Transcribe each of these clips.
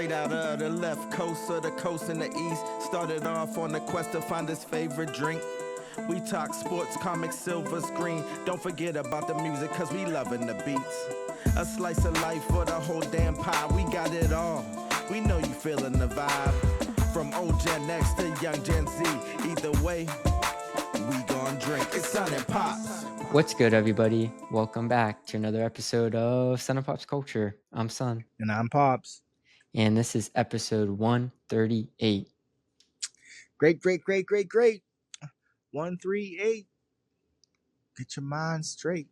Straight out of the left coast of the coast in the east. Started off on the quest to find his favorite drink. We talk sports, comics, silver screen. Don't forget about the music, cause we loving the beats. A slice of life for the whole damn pie. We got it all. We know you feeling the vibe. From old Gen X to young Gen Z. Either way, we gon' drink. It's Son and Pops. What's good, everybody? Welcome back to another episode of Son and Popsculture. I'm Son. And I'm Pops. And this is episode 138. Great. 138. Get your mind straight.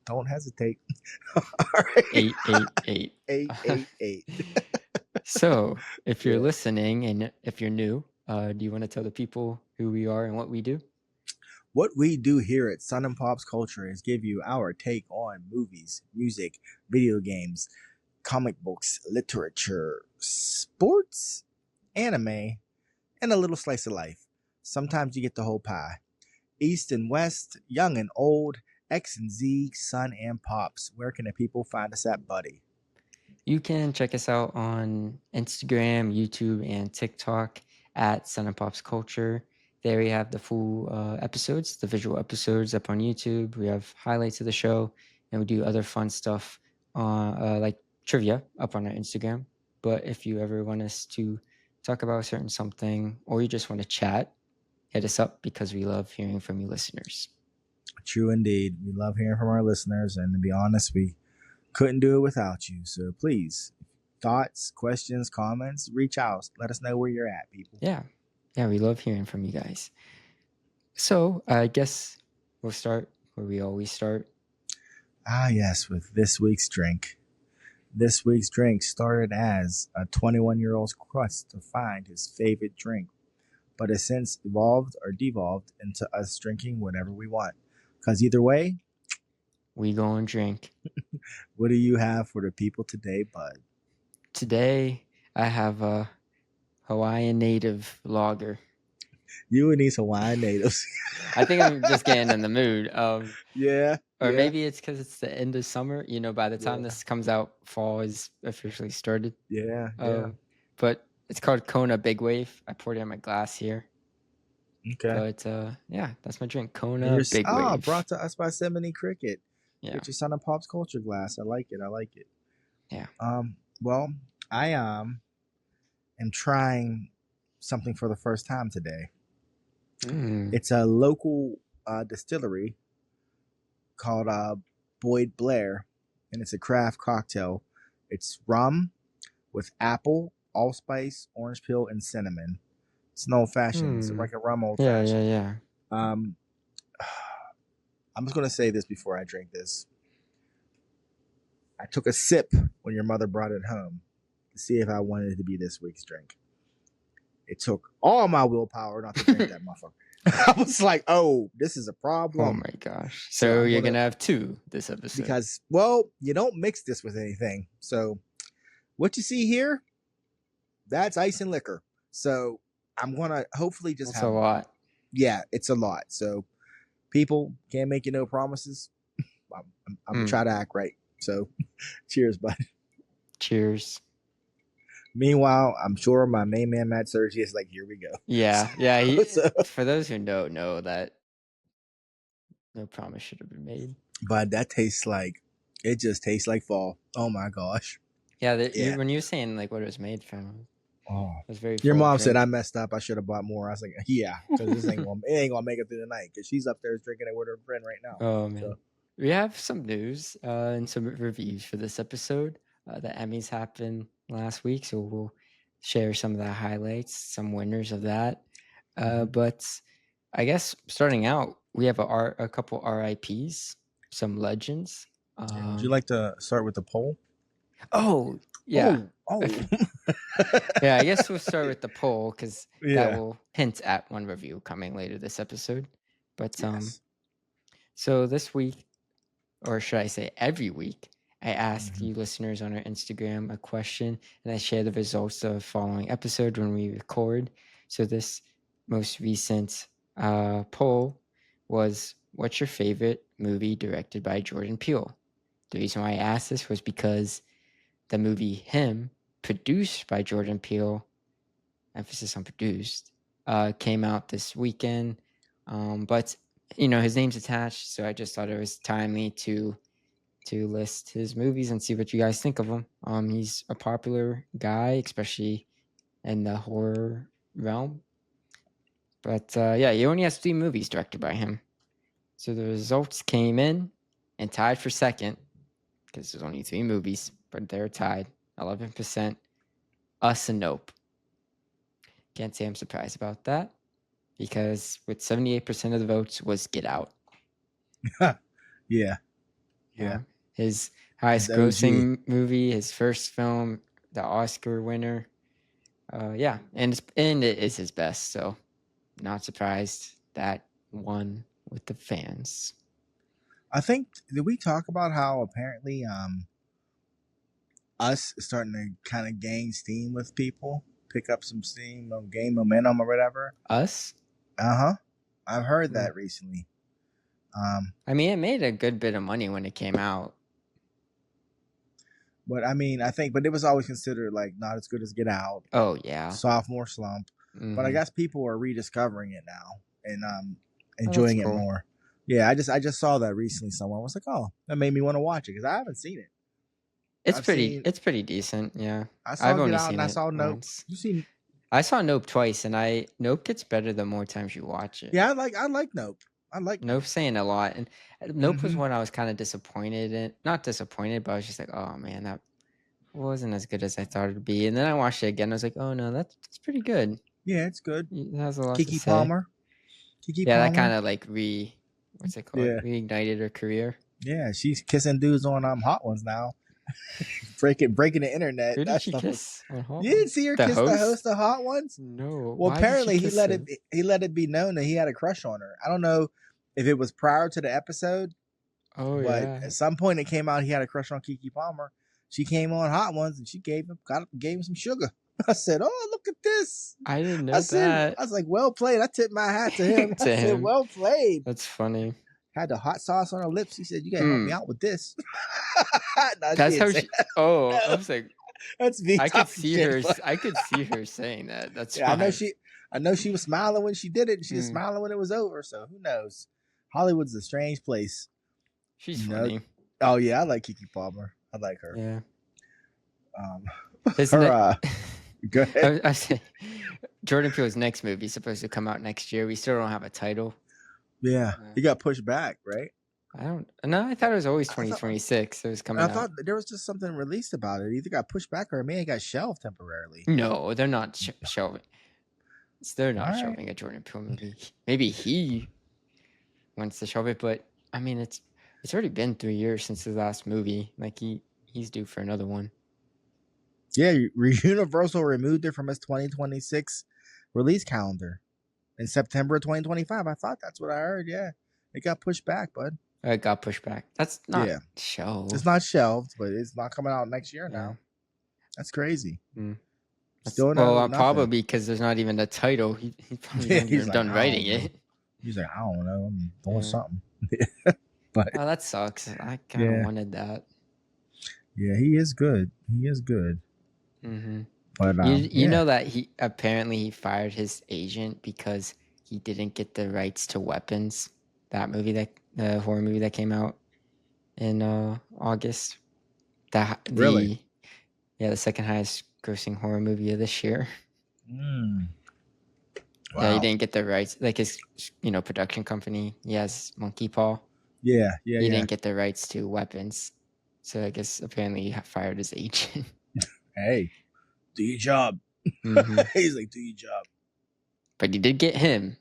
Don't hesitate. All right. 888. 888. So, if you're listening and if you're new, do you want to tell the people who we are and what we do? What we do here at Son and Pops Culture is give you our take on movies, music, video games, comic books, literature, sports, anime, and a little slice of life. Sometimes you get the whole pie. East and West, young and old, X and Z, Son and Pops. Where can the people find us at, buddy? You can check us out on Instagram, YouTube, and TikTok at Son and Pops Culture. There we have the full episodes, the visual episodes up on YouTube. We have highlights of the show, and we do other fun stuff like trivia up on our Instagram. But if you ever want us to talk about a certain something, or you just want to chat, hit us up because we love hearing from you listeners. True indeed. We love hearing from our listeners, and to be honest, we couldn't do it without you. So please, thoughts, questions, comments, reach out. Let us know where you're at, people. Yeah, we love hearing from you guys. So I guess we'll start where we always start. Yes, with this week's drink. This week's drink started as a 21-year-old's quest to find his favorite drink, but has since evolved or devolved into us drinking whatever we want. Because either way, we go and drink. What do you have for the people today, bud? Today, I have a Hawaiian native lager. You and these Hawaiian natives. I think I'm just getting in the mood. Yeah. Or maybe it's because it's the end of summer. You know, by the time this comes out, fall is officially started. Yeah. But it's called Kona Big Wave. I poured it in my glass here. Okay. But that's my drink. Kona Big Wave. Brought to us by Semini Cricket. Yeah. Get your Son and Pops Culture glass. I like it. Yeah. Well, I am trying something for the first time today. It's a local distillery called Boyd Blair, and it's a craft cocktail. It's rum with apple, allspice, orange peel, and cinnamon. It's an old fashioned. It's like a rum old fashioned. Yeah. I'm just gonna say this before I drink this. I took a sip when your mother brought it home to see if I wanted it to be this week's drink. It took all my willpower not to drink that motherfucker. I was like, oh, this is a problem. Oh my gosh. So you're going to have two this episode. Because, well, you don't mix this with anything. So what you see here, that's ice and liquor. So I'm going to hopefully just have a lot. Yeah, it's a lot. So people, can't make you no promises. I'm going to try to act right. So cheers, bud. Cheers. Meanwhile, I'm sure my main man, Matt Sergi, is like, here we go. Yeah. For those who don't know that no promise should have been made. But that tastes like, it just tastes like fall. Oh my gosh. Yeah. When you were saying like what it was made from, it was very Your mom said I messed up. I should have bought more. I was like, yeah, because this ain't gonna make it through the night because she's upstairs drinking it with her friend right now. Oh, man. So. We have some news and some reviews for this episode. The Emmys happened last week, so we'll share some of the highlights, some winners of that. But I guess starting out, we have a couple RIPs, some legends. Would you like to start with the poll? Oh, yeah. Oh. Yeah, I guess we'll start with the poll because that will hint at one review coming later this episode. But so this week, or should I say every week, I ask you listeners on our Instagram a question, and I share the results of the following episode when we record. So this most recent poll was, what's your favorite movie directed by Jordan Peele? The reason why I asked this was because the movie Him produced by Jordan Peele, emphasis on produced, came out this weekend. But his name's attached, so I just thought it was timely to list his movies and see what you guys think of him. He's a popular guy, especially in the horror realm. But he only has 3 movies directed by him. So the results came in and tied for second, because there's only 3 movies, but they're tied 11%. Us and Nope. Can't say I'm surprised about that, because with 78% of the votes was Get Out. Yeah. His highest grossing movie, his first film, the Oscar winner. And it is his best, so not surprised that won with the fans. I think, did we talk about how apparently Us is starting to kind of gain steam with people, pick up some steam, gain momentum or whatever? Us? I've heard that recently. It made a good bit of money when it came out. But but it was always considered like not as good as Get Out. Oh yeah, sophomore slump. But I guess people are rediscovering it now and enjoying it more. Yeah, I just saw that recently. Someone was like, "Oh, that made me want to watch it," because I haven't seen it. It's pretty decent. Yeah, I've only seen it. I saw Nope. Once. You seen? I saw Nope twice, and Nope gets better the more times you watch it. Yeah, I like Nope. I like Nope saying a lot, and Nope was one I was kind of disappointed in. Not disappointed, but I was just like, oh man, that wasn't as good as I thought it'd be. And then I watched it again. I was like, oh no, that's pretty good. Yeah, it's good. It has a lot Kiki to say. Palmer. That kind of like what's it called? Yeah. Reignited her career. Yeah, she's kissing dudes on Hot Ones now. breaking the internet. Who did she kiss on Hot Ones? You didn't see her kiss the host of Hot Ones? No. Well, apparently he let it be known that he had a crush on her. I don't know if it was prior to the episode. Oh, but yeah. at some point it came out he had a crush on Kiki Palmer. She came on Hot Ones and she gave him some sugar. I said, "Oh, look at this!" I didn't know that. I was like, "Well played." I tipped my hat to him. I said, "Well played." That's funny. Had the hot sauce on her lips. She said, "You gotta help me out with this." No, that's how she. Oh, I was like, "That's me." I could see her. I could see her saying that. That's yeah. I know she was smiling when she did it. And she was smiling when it was over. So who knows? Hollywood's a strange place. She's funny. Oh yeah, I like Kiki Palmer. I like her. Yeah. Go ahead. I say, Jordan Peele's next movie is supposed to come out next year. We still don't have a title. Yeah, he got pushed back, right? I thought it was always 2026. It was coming out. I thought there was just something released about it. It either got pushed back or maybe it got shelved temporarily. No, they're not shelving. They're not shelving a Jordan Peele movie. Maybe he wants to shelve it, but it's already been 3 years since his last movie. Like he's due for another one. Yeah, Universal removed it from its 2026 release calendar in September of 2025. I thought that's what I heard. Yeah, it got pushed back, bud. It got pushed back. That's not shelved. It's not shelved, but it's not coming out next year now. That's crazy. Probably because there's not even a title. He's probably not even done writing it. He's like, I don't know. I'm doing something. But that sucks. I kind of wanted that. Yeah, he is good. Mm-hmm. But you know that he fired his agent because he didn't get the rights to Weapons, the horror movie that came out in August. Really? The second highest grossing horror movie of this year. Wow. Yeah, he didn't get the rights. Like his production company, he has Monkey Paw. Yeah. He didn't get the rights to Weapons, so I guess apparently he fired his agent. Hey, do your job. Mm-hmm. He's like, do your job. But you did get him.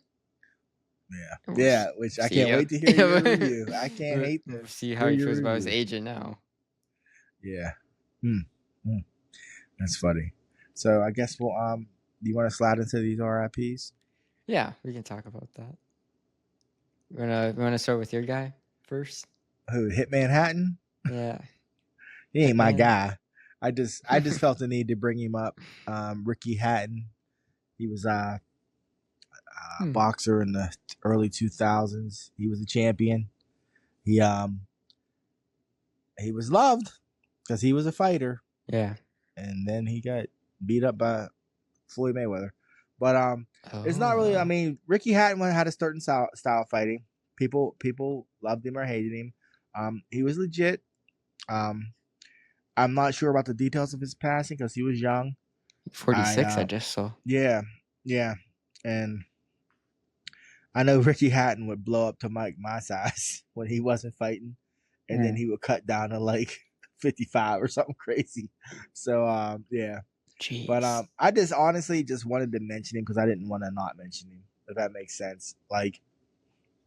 Yeah. Which I can't wait to hear your review. I can't wait to see how he feels about his agent now. Yeah. That's funny. So I guess we'll do you want to slide into these RIPs? Yeah, we can talk about that. We want to start with your guy first? Who, Hitman Hatton? Yeah. He ain't my guy. I just felt the need to bring him up. Ricky Hatton. He was a boxer in the early 2000s. He was a champion. He was loved because he was a fighter. Yeah. and then he got beat up by Floyd Mayweather. But it's not really. I mean, Ricky Hatton had a certain style fighting. People loved him or hated him. He was legit. I'm not sure about the details of his passing because he was young. 46, I just saw. Yeah, and I know Ricky Hatton would blow up to my size when he wasn't fighting, and then he would cut down to like 55 or something crazy. So yeah. Jeez. But I just honestly just wanted to mention him because I didn't want to not mention him, if that makes sense. Like,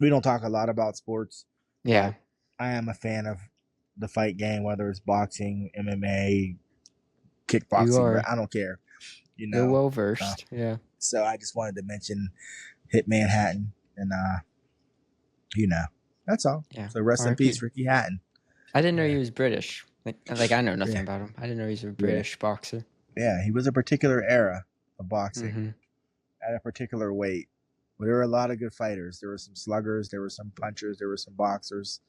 we don't talk a lot about sports. Yeah. I am a fan of the fight game, whether it's boxing, MMA, kickboxing. I don't care. You're well versed. Yeah. So I just wanted to mention Hitman Hatton, and that's all. Yeah. So rest in peace, Ricky Hatton. I didn't know he was British. Like I know nothing about him. I didn't know he was a British boxer. Yeah, he was a particular era of boxing at a particular weight. But there were a lot of good fighters. There were some sluggers, there were some punchers, there were some boxers,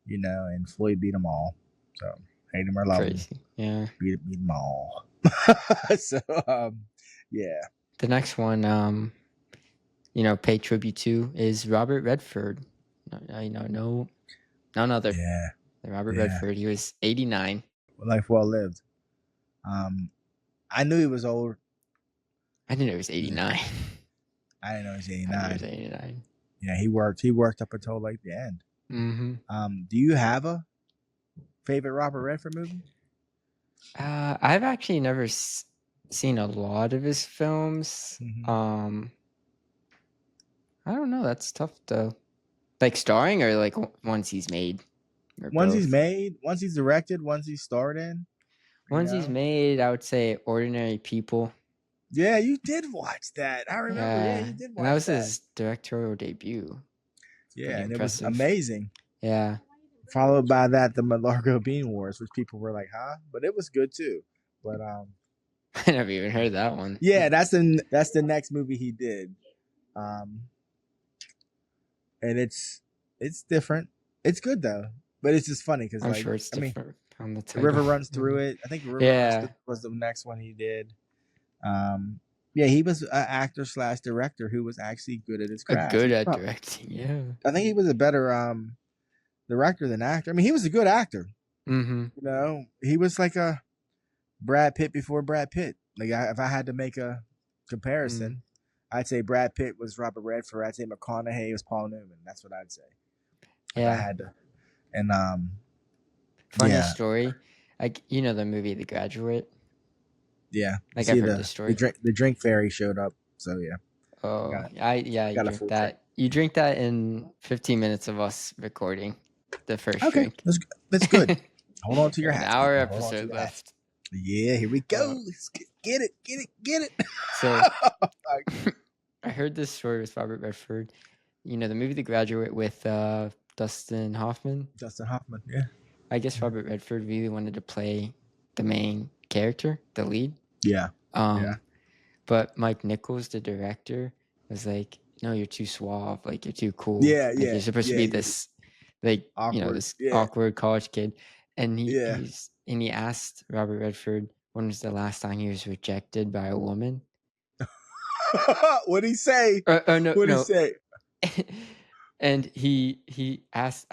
and Floyd beat them all. So hate him or love him. Yeah. Beat them all. So yeah. The next one, pay tribute to is Robert Redford. None other. Yeah. Robert Redford. He was 89. Life well lived. I knew he was old. I didn't know he was 89. I didn't know he was 89. I knew he was 89. Yeah, he worked up until like the end. Do you have a favorite Robert Redford movie? I've actually never seen a lot of his films. I don't know. That's tough though. Like starring or like ones he's made? Ones he's made, ones he's directed, ones he's starred in. Ones he's made, I would say Ordinary People. Yeah, you did watch that. I remember. Yeah, you did watch that. And that was his directorial debut. Yeah, and it was amazing. Yeah. Followed by that, the Malargo Bean Wars, which people were like, huh? But it was good too. But I never even heard that one. Yeah, that's the next movie he did. And it's different. It's good though. But it's just funny because I'm sure it's different. The river runs through it. I think the river was the next one he did. He was an actor / director who was actually good at his craft. Good at directing. Yeah, I think he was a better director than actor. I mean, he was a good actor. He was like a Brad Pitt before Brad Pitt. Like if I had to make a comparison, I'd say Brad Pitt was Robert Redford. I'd say McConaughey was Paul Newman. That's what I'd say. Yeah, I had to. And funny story, like the movie The Graduate. Yeah, like I've heard the story. The drink fairy showed up, so yeah. Oh, you drink that. You drink that in 15 minutes of us recording the first drink. That's good. Hold on to your hat. An hour episode left. Yeah, here we go. Let's get it. So I heard this story with Robert Redford. The movie The Graduate with Dustin Hoffman. Yeah. I guess Robert Redford really wanted to play the main character, the lead. Yeah. But Mike Nichols, the director, was like, "No, you're too suave. Like you're too cool. Yeah. You're supposed to be this, like awkward, this awkward college kid." And he asked Robert Redford when was the last time he was rejected by a woman. What'd he say? What'd he say? And he asked,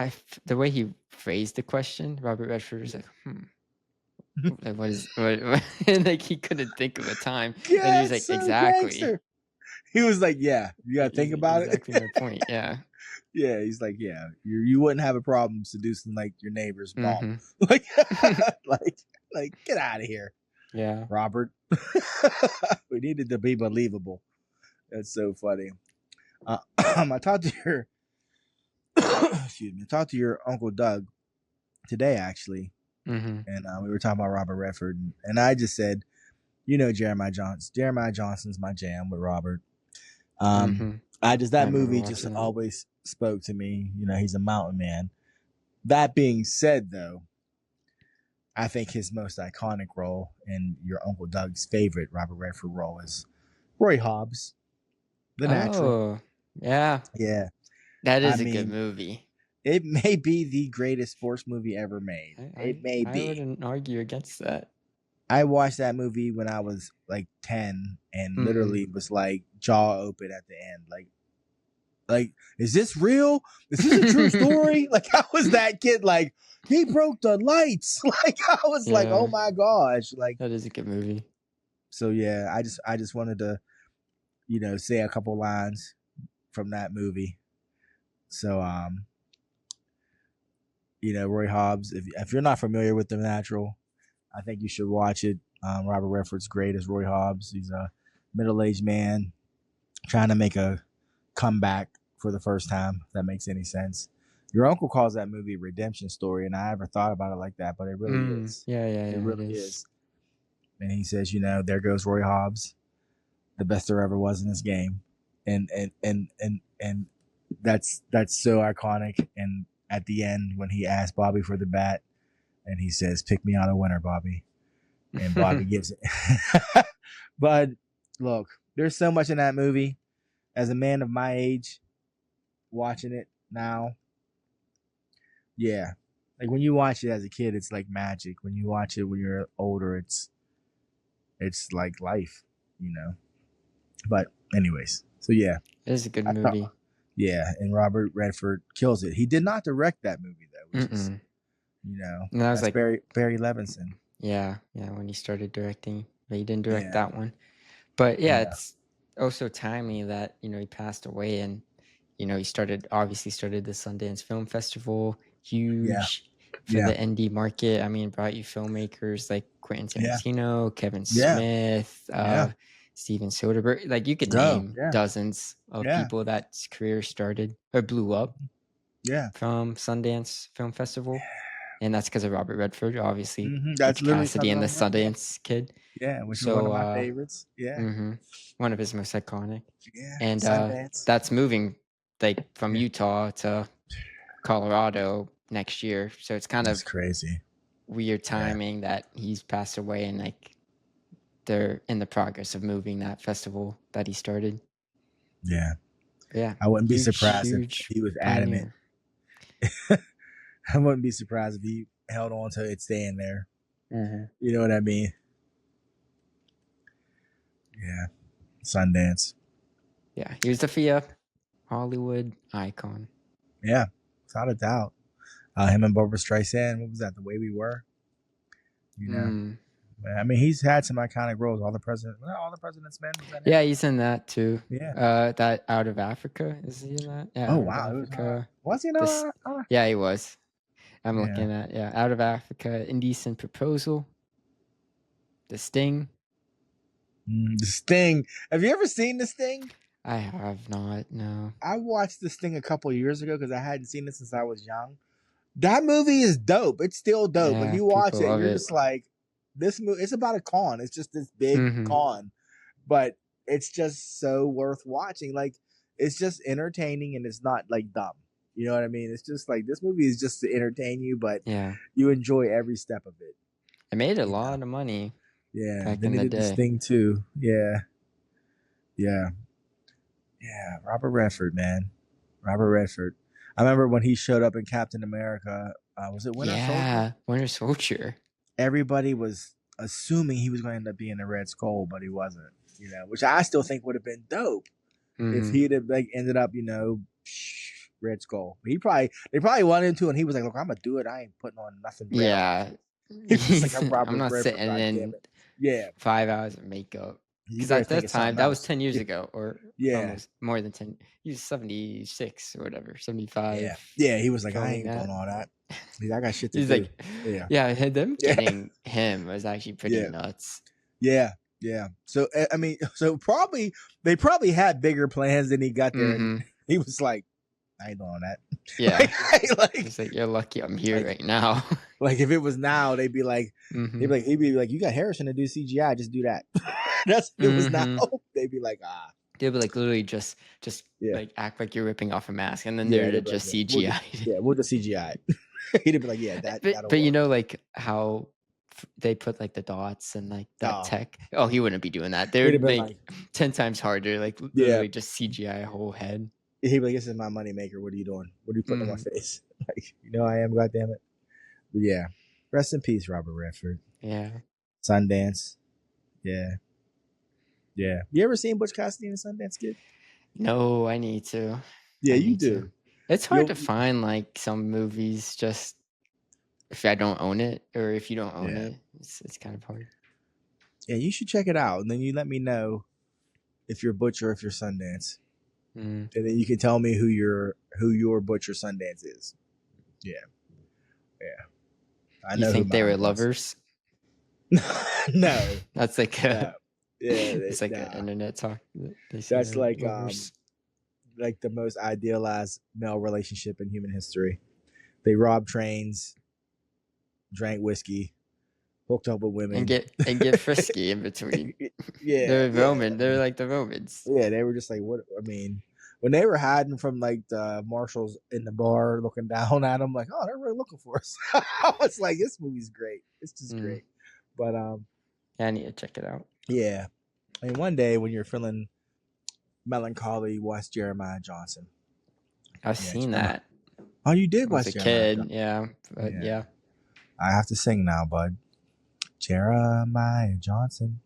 the way he phrased the question, Robert Redford was like, like what? And like he couldn't think of a time, and he was like, exactly. Gangster. He was like, yeah, you gotta think about exactly it. My point. Yeah. Yeah, he's like, yeah, you wouldn't have a problem seducing like your neighbor's mom. Like get out of here. Yeah, Robert. We needed to be believable. That's so funny. I talked to your your Uncle Doug today actually, and we were talking about Robert Redford, and I just said, Jeremiah Johnson's my jam with Robert. That movie just always spoke to me. He's a mountain man. That being said, though, I think his most iconic role and your Uncle Doug's favorite Robert Redford role is Roy Hobbs, The Natural. Oh, yeah. Yeah. That is a good movie. It may be the greatest sports movie ever made. I wouldn't argue against that. I watched that movie when I was like 10 and literally was like jaw open at the end. Like, is this real? Is this a true story? Like, I was that kid, like, he broke the lights. Like, I was like, oh my gosh. Like, that is a good movie. So yeah, I just wanted to, say a couple lines from that movie. So Roy Hobbs, if you're not familiar with The Natural, I think you should watch it. Robert Redford's great as Roy Hobbs. He's a middle-aged man trying to make a comeback for the first time, if that makes any sense. Your uncle calls that movie a redemption story, and I never thought about it like that, but it really is. Yeah, it really is. And he says, there goes Roy Hobbs, the best there ever was in this game. And that's so iconic. And at the end, when he asked Bobby for the bat, and he says, "Pick me out a winner, Bobby," and Bobby gives it. But look, there's so much in that movie. As a man of my age, watching it now, yeah, like when you watch it as a kid, it's like magic. When you watch it when you're older, it's like life, But anyways, so yeah, it is a good movie. And Robert Redford kills it. He did not direct that movie though, which is, and that was like Barry Levinson. Yeah, when he started directing, but he didn't direct that one. But it's also timely that he passed away, and he obviously started the Sundance Film Festival, huge for the indie market. I mean, brought you filmmakers like Quentin Tarantino, Kevin Smith, Steven Soderbergh. Like you could name dozens of people that career started or blew up from Sundance Film Festival. And that's because of Robert Redford, obviously. That's literally Cassidy and the Sundance Kid. Yeah, which is one of my favorites. Yeah. One of his most iconic. Yeah. And that's moving from Utah to Colorado next year. So it's kind of crazy. Weird timing that he's passed away, and they're in the progress of moving that festival that he started. Yeah. Yeah. I wouldn't be surprised if he was adamant. I wouldn't be surprised if he held on to it staying there. You know what I mean? Yeah. Sundance. Yeah. He was the Hollywood icon. Yeah. Without a doubt. Him and Barbra Streisand. What was that? The Way We Were? I mean, he's had some iconic roles. All the President's Men. Was that him? He's in that too. Yeah. That Out of Africa. Is he in that? Yeah. Oh, wow. Was he in that? Yeah, he was. I'm looking at Out of Africa, Indecent Proposal, The Sting. The Sting. Have you ever seen The Sting? I have not. No. I watched The Sting a couple of years ago because I hadn't seen it since I was young. That movie is dope. It's still dope. When you watch it, you're just like, this movie. It's about a con. It's just this big con, but it's just so worth watching. Like, it's just entertaining and it's not like dumb. You know what I mean? It's just like, this movie is just to entertain you, but you enjoy every step of it. It made a lot of money. Yeah. Back then in they the did day. This thing too. Yeah. Robert Redford, man. Robert Redford. I remember when he showed up in Captain America. Was it Winter Soldier? Yeah, Winter Soldier. Everybody was assuming he was going to end up being a Red Skull, but he wasn't. Which I still think would have been dope if he'd have ended up, Red Skull. They probably wanted him to, and he was like, "Look, I'm gonna do it. I ain't putting on nothing." Yeah, like, I'm not Redford, sitting in 5 hours of makeup. Because at that time, that was 10 years ago, or almost more than 10. He was 76 or whatever, 75. Yeah. He was like, I ain't doing all that. I got shit to do. Like, them getting him was actually pretty nuts. Yeah. So I mean, they probably had bigger plans than he got there. And he was like, I ain't doing that. Yeah. He's like, you're lucky I'm here right now. Like, if it was now, they'd be like, he'd be like, you got Harrison to do CGI, just do that. That's if it was now. They'd be like, They'd be like, literally just like act like you're ripping off a mask, and then they're just CGI. We'll just CGI. He'd be like, that. But you know, like how they put like the dots and like that tech. Oh, he wouldn't be doing that. They would make 10 times harder. Like literally just CGI a whole head. He'd be like, this is my money maker. What are you doing? What are you putting on my face? Like, I am, goddammit. But yeah. Rest in peace, Robert Redford. Yeah. Sundance. Yeah. Yeah. You ever seen Butch Cassidy and the Sundance Kid? No, I need to. Yeah, I you need do. to. It's hard to find like some movies just if I don't own it, or if you don't own it, it's kind of hard. Yeah, you should check it out, and then you let me know if you're Butch or if you're Sundance, and then you can tell me who your Butch or Sundance is. Yeah. I know. You think they were lovers? No, that's like a it's like an internet talk. That's like lovers. Like the most idealized male relationship in human history. They robbed trains, drank whiskey, hooked up with women, and get frisky in between. Yeah, they're Roman. They're like the Romans. Yeah, they were just like, what? I mean, when they were hiding from like the marshals in the bar, looking down at them, like, oh, they're really looking for us. I was like, this movie's great. It's just great. But yeah, I need to check it out. Yeah, I mean, one day when you're feeling melancholy, watch Jeremiah Johnson. I've seen that. Oh, you did watch Jeremiah Johnson? Yeah, but yeah. I have to sing now, bud. Jeremiah Johnson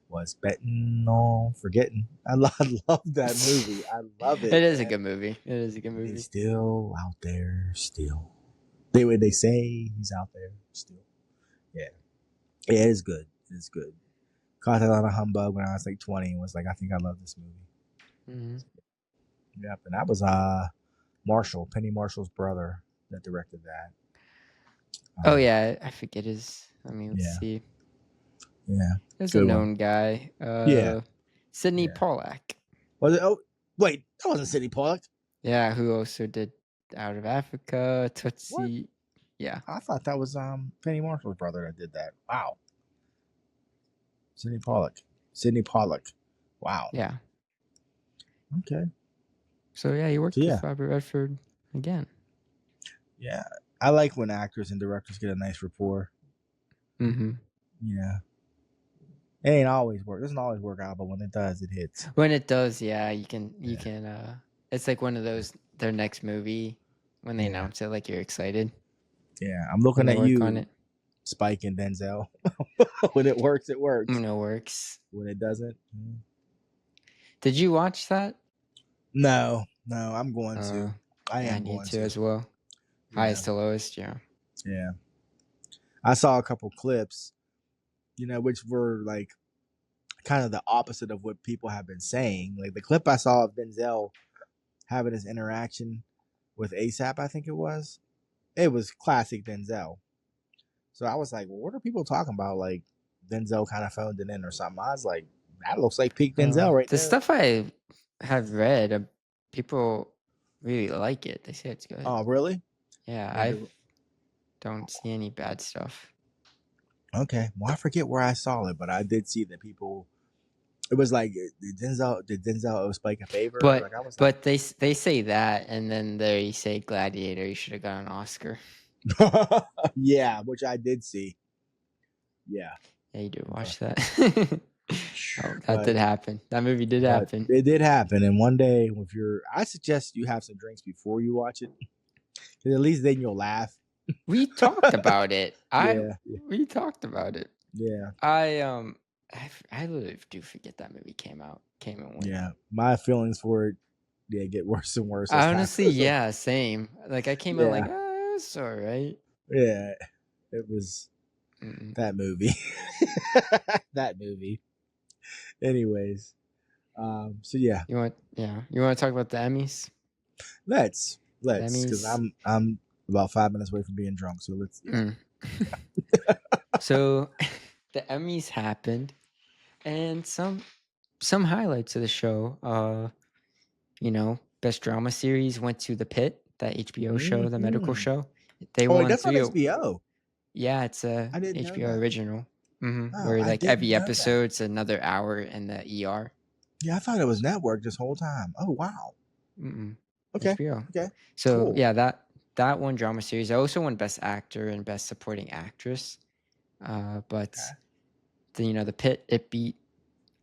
was betting on forgetting. I love that movie. I love it. It is a good movie. It is a good movie. He's still out there, still. They say he's out there, still. Yeah. Yeah, it is good. It is good. Caught it on a humbug when I was like 20 and was like, I think I love this movie. Mm-hmm. Yep. And that was Penny Marshall's brother that directed that. Oh yeah, I forget his. I mean, let's see. Yeah, there's a known guy. Sidney Pollack. Was it? Oh, wait, that wasn't Sidney Pollack. Yeah, who also did Out of Africa, Tootsie. What? Yeah, I thought that was Penny Marshall's brother that did that. Wow. Sidney Pollack. Wow. Yeah. Okay. So yeah, he worked with Robert Redford again. Yeah, I like when actors and directors get a nice rapport. Mm-hmm. Yeah. It ain't always work. It doesn't always work out, but when it does, it hits. When it does, yeah, you can. It's like one of those their next movie when they announce it, like you're excited. Yeah, I'm looking at you on it. Spike and Denzel. When it works, it works. When it works. When it doesn't. Did you watch that? No, I'm going to. I need to as well. Highest to lowest, yeah. Yeah. I saw a couple clips, which were like kind of the opposite of what people have been saying. Like the clip I saw of Denzel having his interaction with ASAP, I think it was classic Denzel. So I was like, well, what are people talking about? Like Denzel kind of phoned it in or something. I was like, that looks like peak Denzel right there. The stuff I have read, people really like it. They say it's good. Oh, really? Yeah, I don't see any bad stuff. Okay. Well, I forget where I saw it, but I did see that people. It was like, did Denzel owe Spike a favor? But they say that, and then they say Gladiator, you should have got an Oscar. Yeah, which I did see. Yeah. Yeah, you did watch that. That did happen. That movie did happen. It did happen, and one day, I suggest you have some drinks before you watch it, because at least then you'll laugh. We talked about it. We talked about it. Yeah. I literally do forget that movie came and went. Yeah, my feelings for it, get worse and worse. Honestly, same. Like I came out like, it's all right. Yeah, it was that movie. That movie. Anyways, so yeah. You want to talk about the Emmys? Let's because I'm about 5 minutes away from being drunk. So let's. Yeah. So the Emmys happened, and some highlights of the show. Best drama series went to The Pit, that HBO show, the medical show. They won that's on HBO. Yeah, it's a HBO original. Where like every episode's another hour in the ER. Yeah, I thought it was network this whole time. Oh wow. Okay. HBO. Okay. So cool. Yeah, that one drama series. I also won Best Actor and Best Supporting Actress. But The Pit, it beat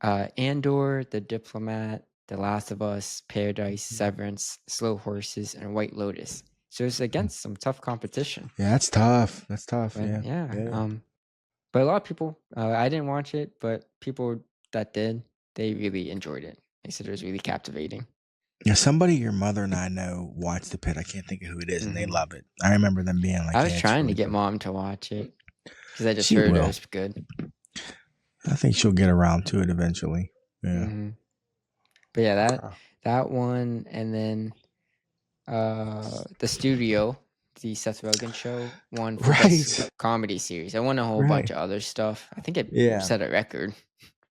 Andor, The Diplomat, The Last of Us, Paradise, Severance, Slow Horses, and White Lotus. So it's against some tough competition. Yeah, that's tough. But But a lot of people, I didn't watch it, but people that did, they really enjoyed it. They said it was really captivating. Yeah, somebody your mother and I know watched The Pit. I can't think of who it is, and they love it. I remember them being like, I was trying to get Mom to watch it because I just heard it was good. I think she'll get around to it eventually. Yeah. But yeah, that one, and then the studio, the Seth Rogen show, won for best comedy series. I won a whole bunch of other stuff. I think it set a record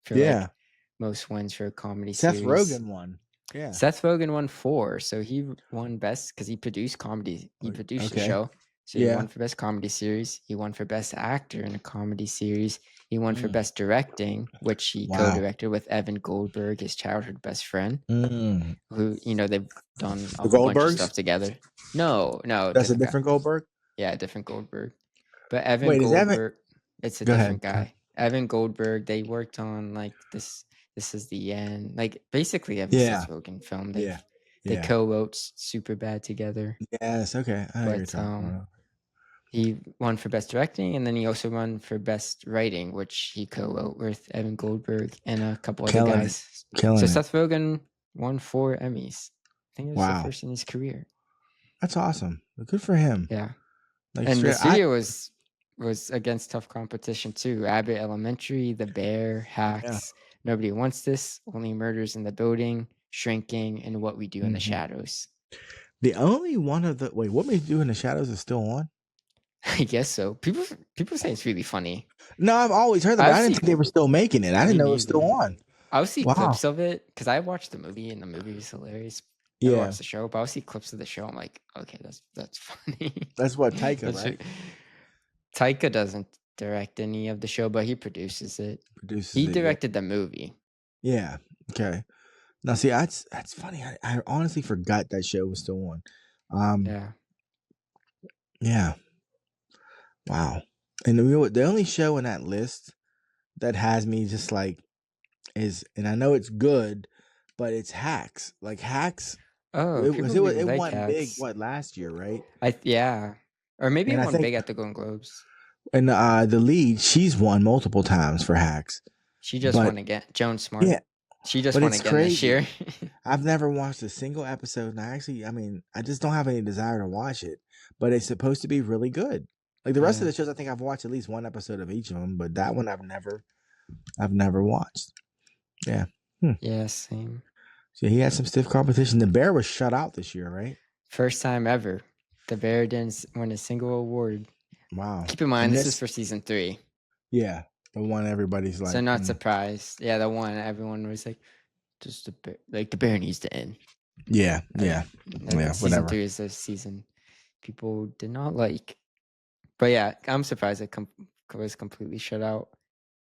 for like most wins for a comedy series. Seth Rogen won. Yeah. Seth Rogen won 4, so he won best because he produced comedy. He produced the show, so he won for best comedy series. He won for best actor in a comedy series. He won for best directing, which he co-directed with Evan Goldberg, his childhood best friend, who they've done a whole bunch of stuff together. No, that's a different Goldberg. Yeah, a different Goldberg. But Evan Goldberg, it's a different guy. Evan Goldberg, they worked on like this. This is the end. Like basically every Seth Rogen film. They co-wrote Superbad together. Yes, okay. I know what you're talking about. He won for best directing, and then he also won for best writing, which he co-wrote with Evan Goldberg and a couple other guys. So Seth Rogen won 4 Emmys. I think it was the first in his career. That's awesome. Good for him. Yeah. Like, and the studio was against tough competition too. Abbott Elementary, The Bear, Hacks, Nobody Wants This, Only Murders in the Building, Shrinking, and What We Do in the Shadows. The only one of the What We Do in the Shadows is still on? I guess so. People say it's really funny. No, I've always heard that. I didn't think they were still making it. I didn't know it was still on. I'll see clips of it because I watched the movie and the movie was hilarious. I watched the show, but I'll see clips of the show. I'm like, okay, that's funny. That's what Taika, right? Taika doesn't direct any of the show, but he produces it. He directed the movie. Yeah. Okay. Now, see, that's funny. I honestly forgot that show was still on. Yeah. Wow. And the only show in that list that has me just like is, and I know it's good, but it's Hacks. Like Hacks. Oh, it like won Hacks. big last year, right? Or maybe it won big at the Golden Globes. And the lead, she's won multiple times for Hacks. She just won again. Joan Smart. Yeah. She just won again this year. I've never watched a single episode, and I just don't have any desire to watch it. But it's supposed to be really good. Like the rest of the shows, I think I've watched at least one episode of each of them, but that one I've never watched. Yeah. Yeah, same. So he had some stiff competition. The Bear was shut out this year, right? First time ever. The Bear didn't win a single award. Wow. Keep in mind, this is for season 3. Yeah. The one everybody's like. So not surprised. Yeah, the one everyone was like, just the Bear, like the Bear needs to end. Yeah. Yeah. Season 3 is the season people did not like. But yeah, I'm surprised it was completely shut out.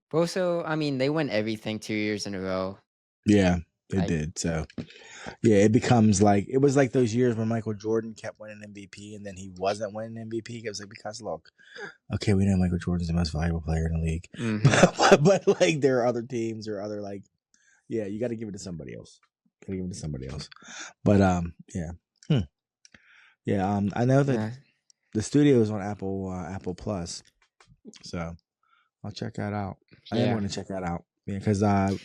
But also, I mean, they won everything 2 years in a row. Yeah, they did. So, yeah, it becomes like, it was like those years when Michael Jordan kept winning MVP and then he wasn't winning MVP. It was like, because look, okay, we know Michael Jordan's the most valuable player in the league. But like there are other teams or other like, yeah, you got to give it to somebody else. But I know that the studio is on Apple Plus, so I'll check that out. I am going to check that out because I've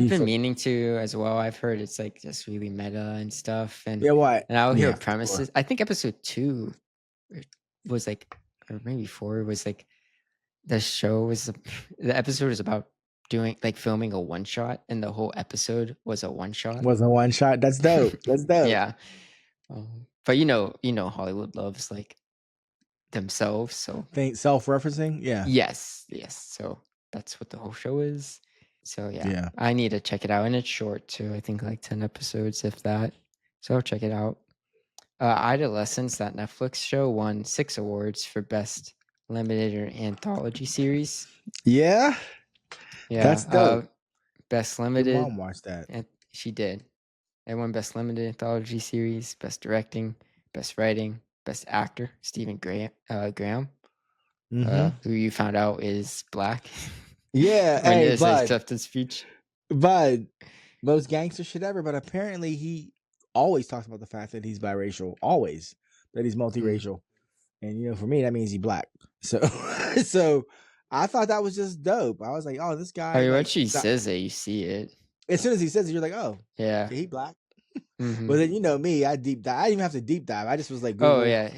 been meaning to as well. I've heard it's like just really meta and stuff, and and I'll hear premises. Sure. I think episode 2 was like, or maybe 4 was like, the episode was about doing like filming a one shot, and the whole episode was a one shot. That's dope. Yeah. But you know Hollywood loves like themselves, so self-referencing. Yes, so that's what the whole show is. So yeah, I need to check it out, and it's short too. I think like 10 episodes, if that. So I'll check it out. Adolescence, that Netflix show, won 6 awards for best limited or anthology series. Yeah, that's dope. Best limited. Your mom watched that. And she did. It won best limited anthology series, best directing, best writing, best actor, Stephen Graham, who you found out is black. Yeah, when his acceptance speech. But most gangster shit ever. But apparently, he always talks about the fact that he's biracial. Always that he's multiracial, and for me that means he's black. So I thought that was just dope. I was like, oh, this guy. I mean, Like, once she says it, you see it. as soon as he says it, you're like, oh, Yeah. he black. Mm-hmm. But then you know me, I deep dive. I didn't even have to deep dive. I just was like, Google. Oh yeah,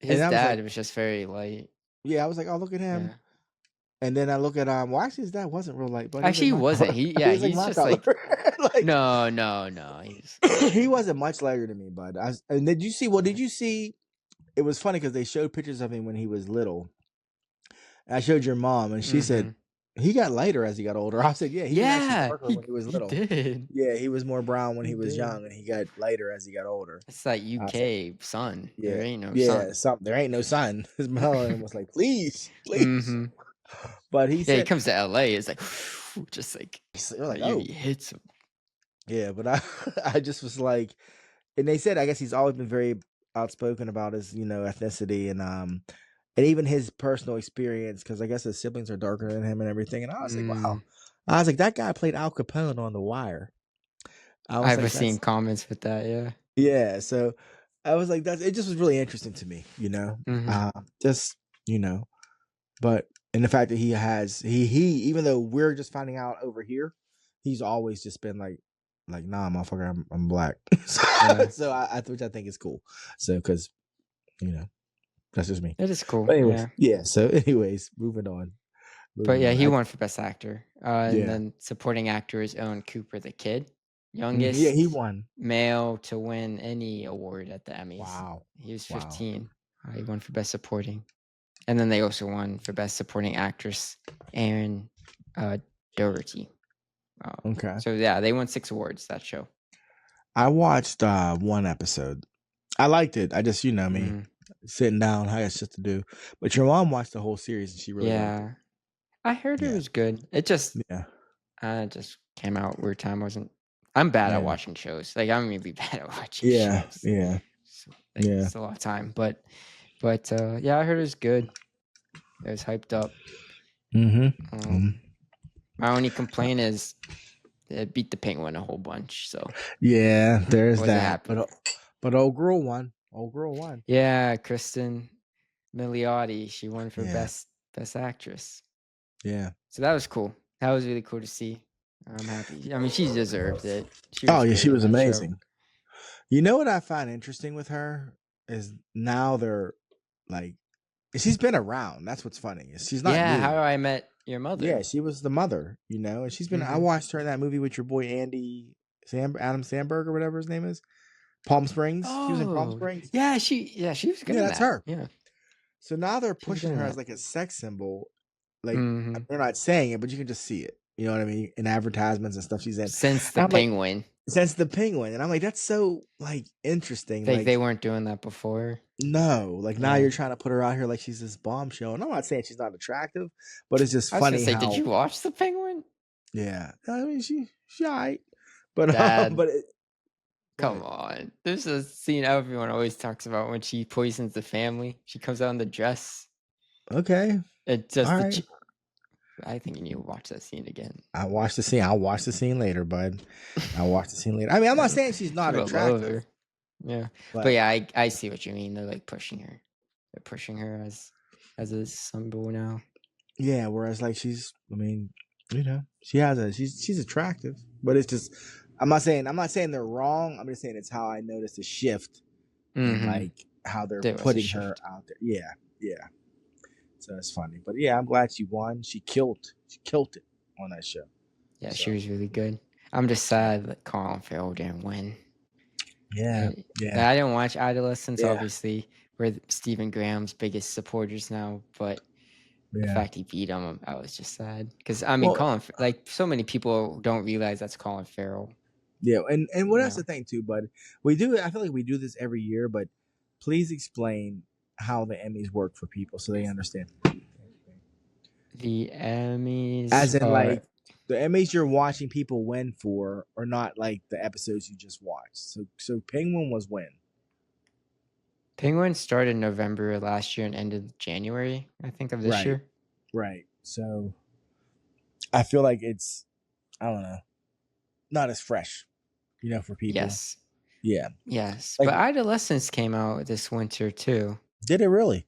his dad was just very light. Yeah, I was like, oh, look at him. Yeah. And then I look at well, actually, his dad wasn't real light, but actually, he wasn't. He's just like no. He wasn't much lighter than me, but and did you see? Well, did you see? It was funny because they showed pictures of him when he was little. And I showed your mom, and she said he got lighter as he got older. I said, yeah, he was actually darker when he was little. He did. Yeah, he was more brown when he was young, and he got lighter as he got older. It's like UK sun. Yeah, there ain't no sun. There ain't no sun. His melanin was like, please. But he said, he comes to LA. It's like, just like, he hits him. Yeah, but I just was like, and they said, I guess he's always been very outspoken about his, ethnicity and even his personal experience, because I guess his siblings are darker than him and everything. And I was like, wow. I was like, that guy played Al Capone on The Wire. I've seen comments with that, yeah. Yeah, so I was like, it just was really interesting to me, but and the fact that he has he even though we're just finding out over here, he's always just been like nah, motherfucker, I'm black. So I think is cool. So because that's just me. It is cool. But anyways, so anyways, moving on. He won for Best Actor. And then supporting actor is Owen Cooper, the kid. Youngest he won. Male to win any award at the Emmys. Wow. He was 15. He won for Best Supporting. And then they also won for Best Supporting Actress, Aaron Doherty. Okay. So they won 6 awards, that show. I watched one episode. I liked it. I just, me, sitting down, I got shit to do. But your mom watched the whole series and she really liked it. I heard it was good. It just just came out weird time. I'm bad at watching shows. Like, I'm really bad at watching shows. Yeah. So, it's a lot of time. But I heard it was good. It was hyped up. My only complaint is it beat the Penguin a whole bunch. So there's that. But old girl won. Yeah, Kristen Milioti. She won for best actress. Yeah. So that was cool. That was really cool to see. I'm happy. I mean, she deserved it. She was amazing. Show. You know what I find interesting with her is now they're like, she's been around. That's what's funny. She's not. Yeah. New. How I Met Your Mother. Yeah, she was the mother. And she's been. I watched her in that movie with your boy Adam Sandberg or whatever his name is, Palm Springs. She was in Palm Springs. Yeah, she was good. Yeah, that's her. Yeah. So now they're pushing her as like a sex symbol. Like they're not saying it, but you can just see it. You know what I mean? In advertisements and stuff she's in. Since the Penguin. And I'm like, that's so like interesting. Like they weren't doing that before. No, like now you're trying to put her out here like she's this bombshell. And I'm not saying she's not attractive, but it's just funny. Did you watch the Penguin? Yeah, I mean she alright, but come on. There's a scene everyone always talks about when she poisons the family. She comes out in the dress. Okay. It just I think you need to watch that scene again. I watched the scene. I'll watch the scene later, bud. I'll watch the scene later. I mean, I'm not saying she's not attractive. Yeah. But I see what you mean. They're like pushing her. They're pushing her as a symbol now. Yeah, whereas like she's she's attractive. But it's just I'm not saying they're wrong. I'm just saying it's how I noticed a shift in like how they're putting her out there. Yeah. So it's funny. But I'm glad she won. She killed it on that show. Yeah, she was really good. I'm just sad that Colin Farrell didn't win. Yeah. I didn't watch Adolescence, obviously. We're Stephen Graham's biggest supporters now, but the fact he beat him, I was just sad. Because, I mean, so many people don't realize that's Colin Farrell. Yeah, and that's the thing, too, but I feel like we do this every year, but please explain how the Emmys work for people so they understand. The Emmys, as in like the Emmys you're watching people win for, or not like the episodes you just watched. So Penguin was when? Penguin started November last year and ended January, I think, of this year. Right. So I feel like it's, I don't know, not as fresh, for people. Yes. Yeah. Yes. Like, but Adolescence came out this winter too. Did it really?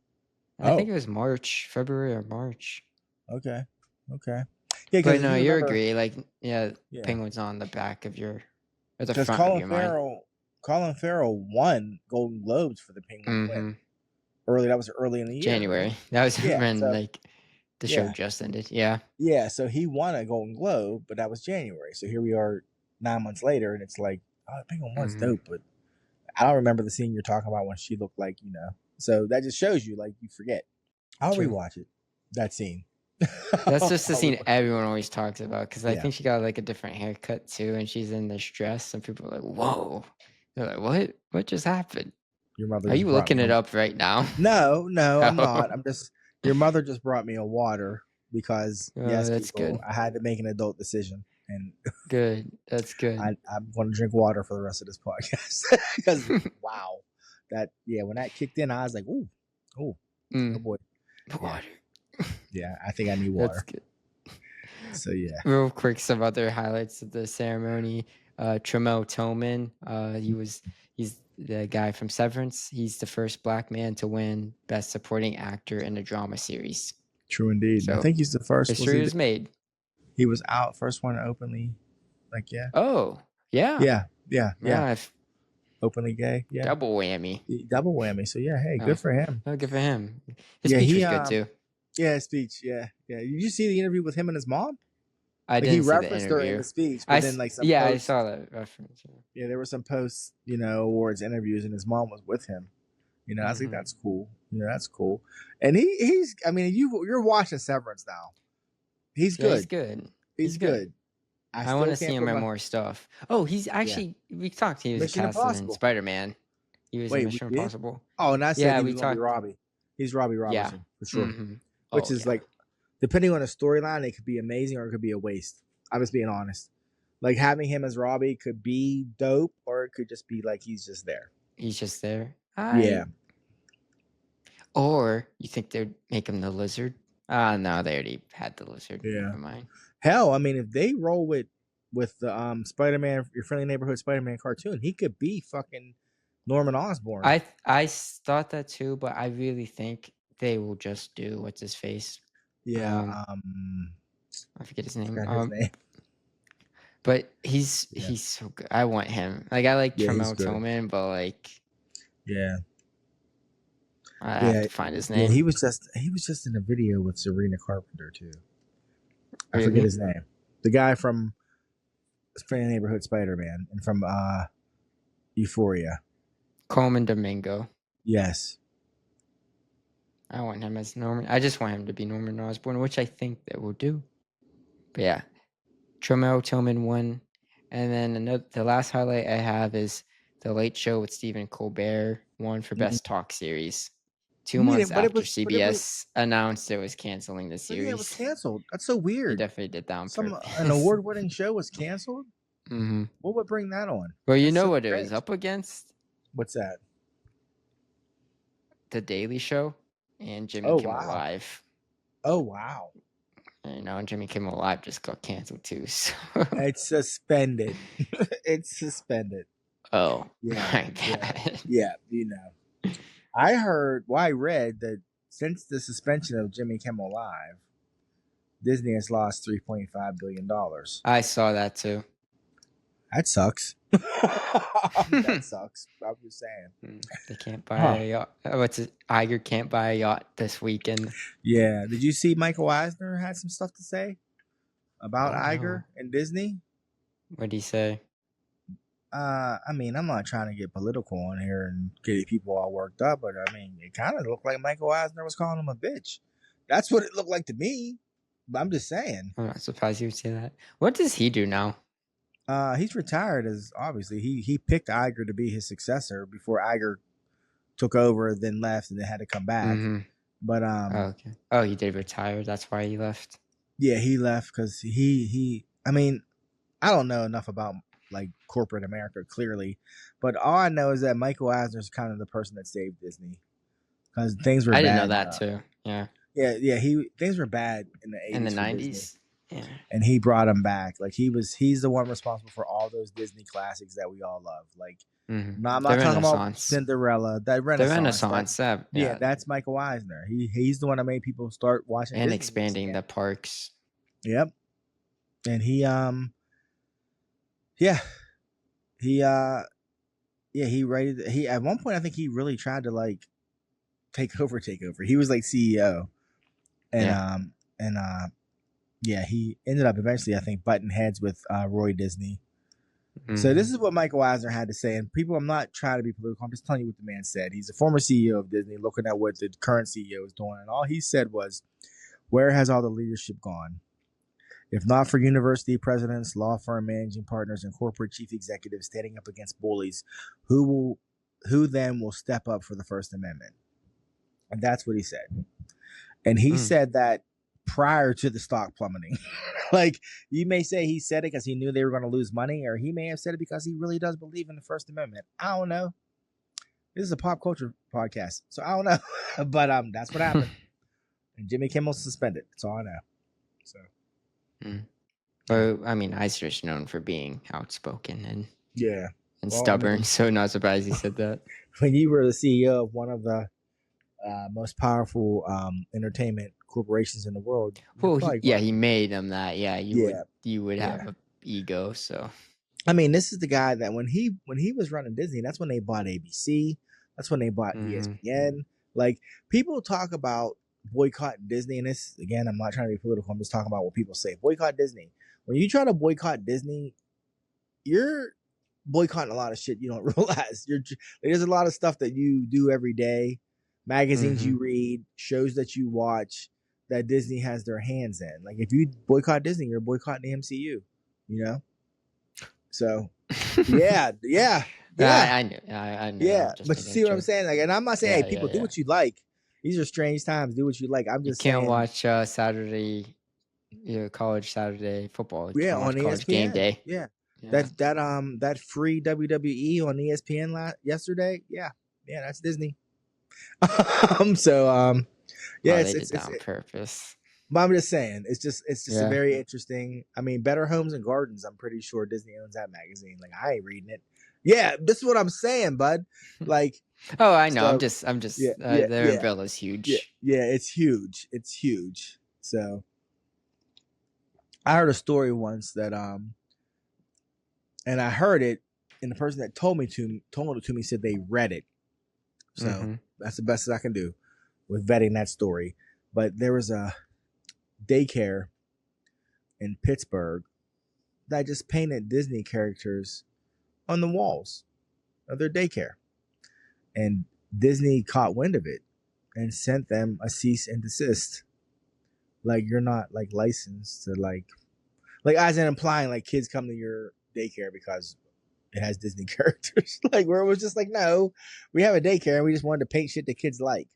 I think it was February or March. Okay. Yeah, But because no, you you remember, agree. Like, yeah, yeah, Penguin's on the back of your, or the because front of your mind. Colin Farrell won Golden Globes for the Penguin win. That was early in the year. January. That was when like the show just ended. Yeah. Yeah, so he won a Golden Globe, but that was January. So here we are 9 months later, and it's like, oh, the Penguin one's dope, but I don't remember the scene you're talking about when she looked like, So that just shows you, like, you forget. I'll rewatch it. That scene. That's just the scene everyone always talks about, because I think she got like a different haircut too, and she's in this dress, and people are like, "Whoa!" They're like, "What just happened?" Your mother? Are you looking it up right now? No, I'm not. I'm just. Your mother just brought me a water because that's good. I had to make an adult decision, and good. That's good. I'm going to drink water for the rest of this podcast because wow, when that kicked in, I was like, oh boy, water. Yeah, I think I need water. That's good. So yeah. Real quick, some other highlights of the ceremony. Tramel Toman, he's the guy from Severance. He's the first Black man to win Best Supporting Actor in a Drama Series. True indeed. So I think he's the first. History was made. He was out first one openly, Oh yeah. Yeah. Openly gay. Yeah. Double whammy. So yeah, hey, good for him. Oh, good for him. His speech was good too. Yeah, his speech. Yeah. Did you see the interview with him and his mom? I didn't. He referenced her in the speech, but then some posts, I saw that reference. Yeah, there were some post, awards interviews, and his mom was with him. I think that's cool. That's cool. And he's. I mean, you're watching Severance now. He's good. He's good. He's good. I want to see him in more stuff. Oh, he's actually. We talked. He was casted in Spider-Man. He was in Mission Impossible. Oh, and I said he was gonna be Robbie. He's Robbie Robertson for sure. Which is like, depending on the storyline, it could be amazing or it could be a waste. I'm just being honest. Like, having him as Robbie could be dope, or it could just be like he's just there. He's just there. Yeah. Or you think they'd make him the Lizard? No, they already had the Lizard. Yeah. Never mind. Hell, I mean, if they roll with the Spider-Man, Your Friendly Neighborhood Spider-Man cartoon, he could be fucking Norman Osborn. I thought that too, but I really think they will just do what's his face. Yeah. I forget his name. But he's so good. I want him. Like, I like Tramel Toman, but like, I have to find his name. Yeah, he was just in a video with Sabrina Carpenter too. I forget his name. The guy from Friendly Neighborhood Spider-Man and from Euphoria. Coleman Domingo. Yes. I want him as Norman. I just want him to be Norman Osborn, which I think they will do. But yeah, Tramel Toman won. And then the last highlight I have is The Late Show with Stephen Colbert won for Best Talk Series. 2 months after CBS announced it was canceling the series. Yeah, it was canceled. That's so weird. They definitely did that on purpose. An award-winning show was canceled? Mm-hmm. What would bring that on? Well, you know what it was up against? What's that? The Daily Show and Jimmy Kimmel Live. Oh, wow. And Jimmy Kimmel Live just got canceled too. So. It's suspended. It's suspended. Oh, my God. Yeah, I read that since the suspension of Jimmy Kimmel Live, Disney has lost $3.5 billion. I saw that too. That sucks. That sucks. I'm just saying. They can't buy a yacht. Iger can't buy a yacht this weekend. Yeah. Did you see Michael Eisner had some stuff to say about Iger and Disney? What did he say? I mean, I'm not trying to get political on here and get people all worked up, but I mean, it kind of looked like Michael Eisner was calling him a bitch. That's what it looked like to me. But I'm just saying. I'm not surprised you would say that. What does he do now? He's retired, as obviously he picked Iger to be his successor before Iger took over, then left, and then had to come back. Mm-hmm. But he did retire. That's why he left. Yeah, he left because he. I mean, I don't know enough about like corporate America clearly, but all I know is that Michael Eisner is kind of the person that saved Disney because things were. I didn't know that too. Yeah. Yeah. Things were bad in the 80s. In the 90s. Yeah. And he brought him back. Like he's the one responsible for all those Disney classics that we all love. Like, no, I'm not talking about Cinderella. That Renaissance. Yeah, that's Michael Eisner. He's the one that made people start watching and Disney expanding the parks. Yep. And he rated. He at one point I think he really tried to like take over. He was like CEO, and he ended up eventually I think butting heads with Roy Disney. So this is what Michael Eisner had to say, and people, I'm not trying to be political. I'm just telling you what the man said. He's a former CEO of Disney, looking at what the current CEO is doing, and all he said was, "Where has all the leadership gone? If not for university presidents, law firm managing partners, and corporate chief executives standing up against bullies, who then will step up for the First Amendment?" And that's what he said. And he said that prior to the stock plummeting. Like, you may say he said it because he knew they were going to lose money, or he may have said it because he really does believe in the First Amendment. I don't know. This is a pop culture podcast, so I don't know. But that's what happened. And Jimmy Kimmel suspended. That's all I know. So. Well, I mean, Eisner's known for being outspoken and stubborn, I mean, so not surprised he said that. When you were the CEO of one of the most powerful entertainment corporations in the world, well, he made them that. Yeah, you would have an ego. So, I mean, this is the guy that when he was running Disney, that's when they bought ABC. That's when they bought ESPN. Like, people talk about boycotting Disney, and this, again, I'm not trying to be political. I'm just talking about what people say. Boycott Disney. When you try to boycott Disney, you're boycotting a lot of shit you don't realize. There's a lot of stuff that you do every day, magazines you read, shows that you watch, that Disney has their hands in. Like, if you boycott Disney, you're boycotting the MCU, you know? So, yeah. I know. Yeah, but you see what I'm saying? Like, and I'm not saying, hey, people, do what you like. These are strange times. Do what you like. I'm just saying. You can't watch Saturday, college Saturday football. You on ESPN. College game day. Yeah. That free WWE on ESPN yesterday. Yeah, that's Disney. It's on purpose. But I'm just saying, it's just a very interesting. I mean, Better Homes and Gardens. I'm pretty sure Disney owns that magazine. Like, I ain't reading it. Yeah, this is what I'm saying, bud. Like, oh, I know. So, I'm just. Their umbrella's huge. Yeah, it's huge. It's huge. So, I heard a story once that and I heard it, and the person that told it to me said they read it. So that's the best I can do with vetting that story. But there was a daycare in Pittsburgh that just painted Disney characters on the walls of their daycare. And Disney caught wind of it and sent them a cease and desist. Like, you're not like licensed to like as in implying like kids come to your daycare because it has Disney characters. Like, where it was just like, no, we have a daycare and we just wanted to paint shit that kids like.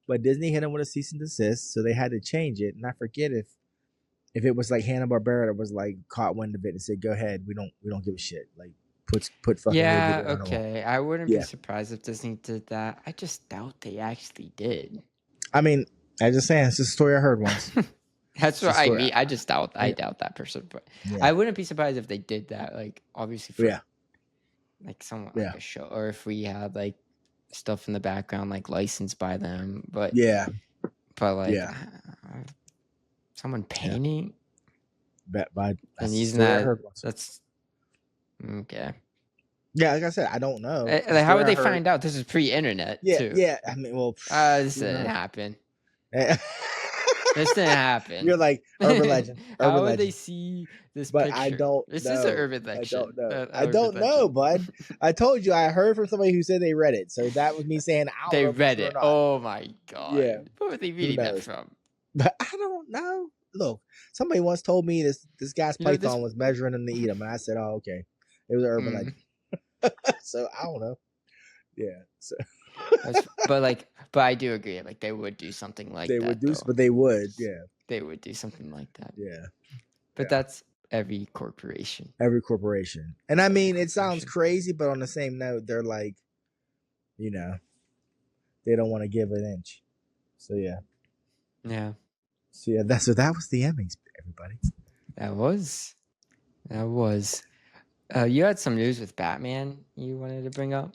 But Disney hit them with a cease and desist, so they had to change it. And I forget if it was like Hanna-Barbera that was like caught wind of it and said, "Go ahead, we don't give a shit." Like, put fucking. Yeah, okay. I wouldn't be surprised if Disney did that. I just doubt they actually did. I mean, I'm just saying, it's a story I heard once. That's what I mean. I just doubt. I doubt that person, but I wouldn't be surprised if they did that. Like, obviously, for like someone like a show, or if we had like stuff in the background like licensed by them. But someone painting and using that. That's okay. Yeah, like I said, I don't know. Like, how would they find out? This is pre-internet. Too. Yeah. I mean, well, this didn't happen. This didn't happen. You're like urban legend. How would they see this but picture? I don't This know. is an urban legend. I don't know, bud. I told you I heard from somebody who said they read it. So that was me saying they read it. Oh my god. Yeah. Where were they reading that from? But I don't know. Look, somebody once told me this guy's python was measuring him to eat him, and I said, "Oh, okay." It was an urban legend. So I don't know. Yeah. So. But I do agree. Like, they would do something like that. They would, yeah. They would do something like that. Yeah. But that's every corporation. Every corporation. And I mean, it sounds crazy, but on the same note, they're like, they don't want to give an inch. So yeah. Yeah. So yeah, that was the Emmys, everybody. That was. You had some news with Batman you wanted to bring up?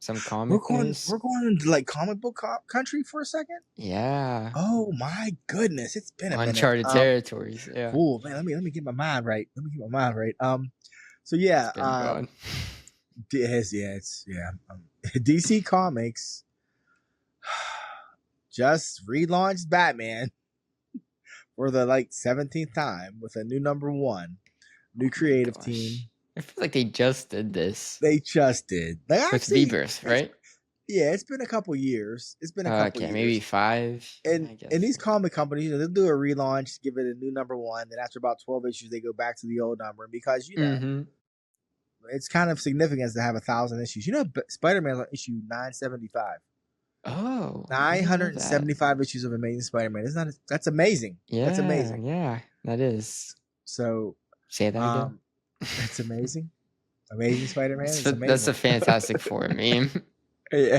Some comic news? We're going into like comic book country for a second? Yeah. Oh my goodness. It's been a minute. Uncharted territories. Yeah. Cool, man. Let me get my mind right. So yeah, DC Comics just relaunched Batman for the 17th time with a new number 1, new creative team. I feel like they just did this. They just did. With Rebirth, right? Yeah, it's been a couple years. It's been a couple years. Maybe 5. And these comic companies, they'll do a relaunch, give it a new number 1. Then after about 12 issues, they go back to the old number. Because, it's kind of significant to have 1,000 issues. Spider-Man's on issue 975. Oh. 975 issues of Amazing Spider-Man. That's amazing. Yeah. That's amazing. Yeah, that is. So. Say that again. That's amazing. Amazing Spider-Man is amazing. That's a Fantastic Four meme. Yeah.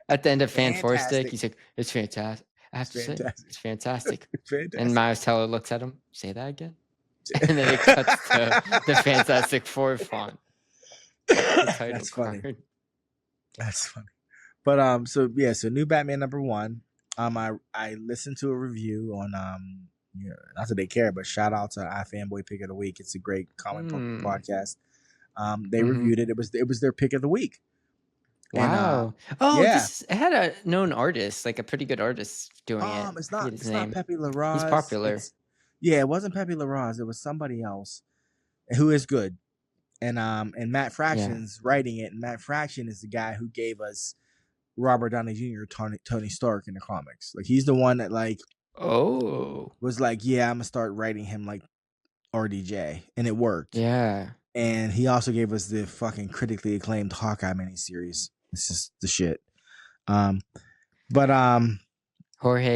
At the end of Fan4stick, he's like, it's fantastic. I have to say, it's fantastic. And Miles Teller looks at him, say that again? And then it cuts to the Fantastic Four font. That's funny. That's funny. But so new Batman number 1. I listened to a review on not that they care, but shout out to iFanboy Pick of the Week. It's a great comic book podcast. They reviewed it. It was their pick of the week. Wow. It had a known artist, like a pretty good artist doing it. It's not Pepe Larraz. He's popular. It wasn't Pepe Larraz. It was somebody else who is good. And Matt Fraction's writing it. And Matt Fraction is the guy who gave us Robert Downey Jr., Tony Stark in the comics. Like, he's the one that was like, yeah, I'm gonna start writing him like RDJ, and it worked. Yeah. And he also gave us the fucking critically acclaimed Hawkeye miniseries. It's just the shit. Jorge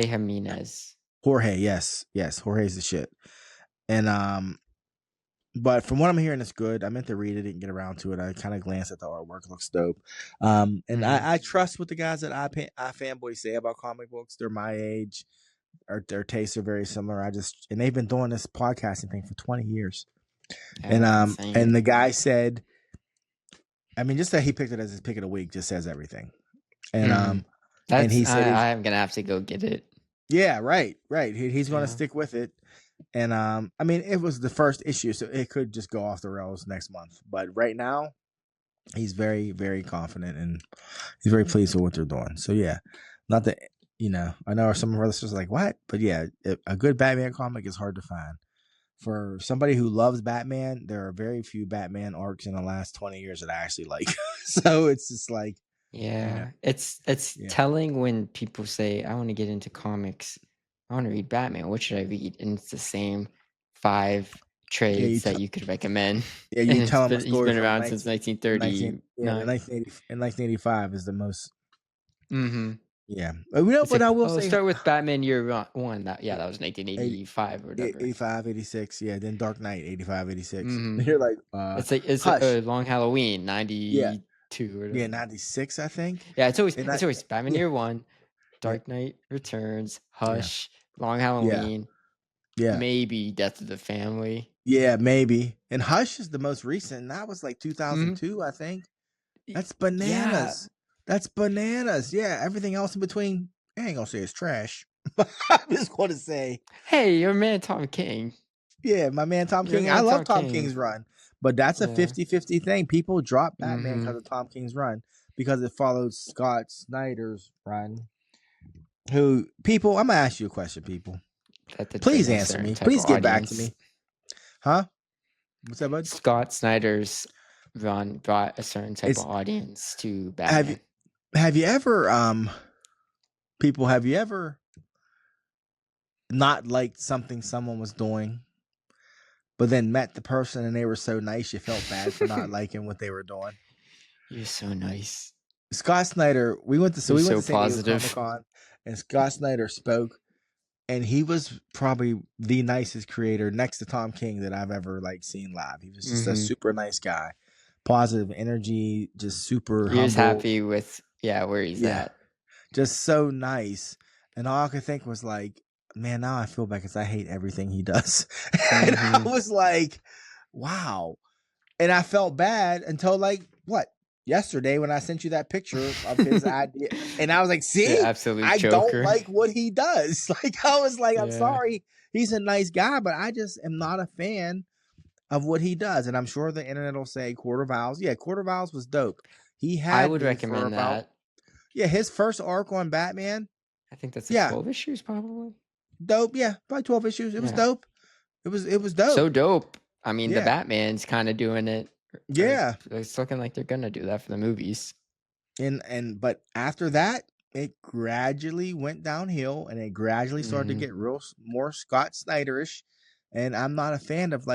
Jimenez. Jorge, yes, Jorge's the shit. And but from what I'm hearing, it's good. I meant to read it, didn't get around to it. I kind of glanced at the artwork, looks dope. And I trust what the guys at iFanboy say about comic books. They're my age. Their tastes are very similar. And they've been doing this podcasting thing for 20 years. And the guy said, I mean, just that he picked it as his pick of the week just says everything. And and he said I'm gonna have to go get it. Yeah, right. He's gonna stick with it. And I mean, it was the first issue, so it could just go off the rails next month. But right now, he's very, very confident, and he's very pleased with what they're doing. So yeah, not that I know some of our listeners are like, what? But yeah, a good Batman comic is hard to find. For somebody who loves Batman, there are very few Batman arcs in the last 20 years that I actually like. So it's just like, it's telling when people say, I want to get into comics. I want to read Batman. What should I read? And it's the same 5 trades that you could recommend. Yeah, you tell him he's been around since 1930. In 1985 is the most. Mm-hmm. Yeah, but I will say, start with Batman Year 1. That was 1985 or whatever. 85, 86. Yeah, then Dark Knight 85, 86. Mm-hmm. You're like, it's a Long Halloween 92 or whatever. Yeah, 96, I think. Yeah, it's always Batman Year 1, Dark Knight Returns, Hush, Long Halloween. Yeah, maybe Death of the Family. Yeah, maybe. And Hush is the most recent. And that was like 2002, I think. That's bananas. Yeah. That's bananas. Yeah, everything else in between, I ain't gonna say it's trash. I'm just gonna say, hey, your man Tom King. Yeah, my man Tom King. I love Tom King's run. But that's a 50-50 thing. People drop Batman because of Tom King's run, because it followed Scott Snyder's run. I'm gonna ask you a question, people. Please answer me. Please get back to me. Huh? What's that, bud? Scott Snyder's run brought a certain type of audience to Batman. Have you ever not liked something someone was doing, but then met the person and they were so nice you felt bad for not liking what they were doing? You're so nice. Scott Snyder, we went to San Diego Comic-Con, and Scott Snyder spoke, and he was probably the nicest creator next to Tom King that I've ever seen live. He was just a super nice guy, positive energy, just super. He was happy with where he's at. Just so nice, and all I could think was man, now I feel bad because I hate everything he does. And I was like, wow. And I felt bad until yesterday when I sent you that picture of his idea. And I was like, see, I don't like what he does. I was like, I'm sorry. He's a nice guy, but I just am not a fan of what he does. And I'm sure the internet will say Court of Owls. Yeah, Court of Owls was dope. I would recommend that. Yeah, his first arc on Batman. I think that's 12 issues probably. Dope, yeah, probably 12 issues. It was dope. It was dope. So dope. I mean, the Batman's kind of doing it. Yeah, it's looking like they're gonna do that for the movies. But after that, it gradually went downhill, and it gradually started to get more Scott Snyderish. And I'm not a fan of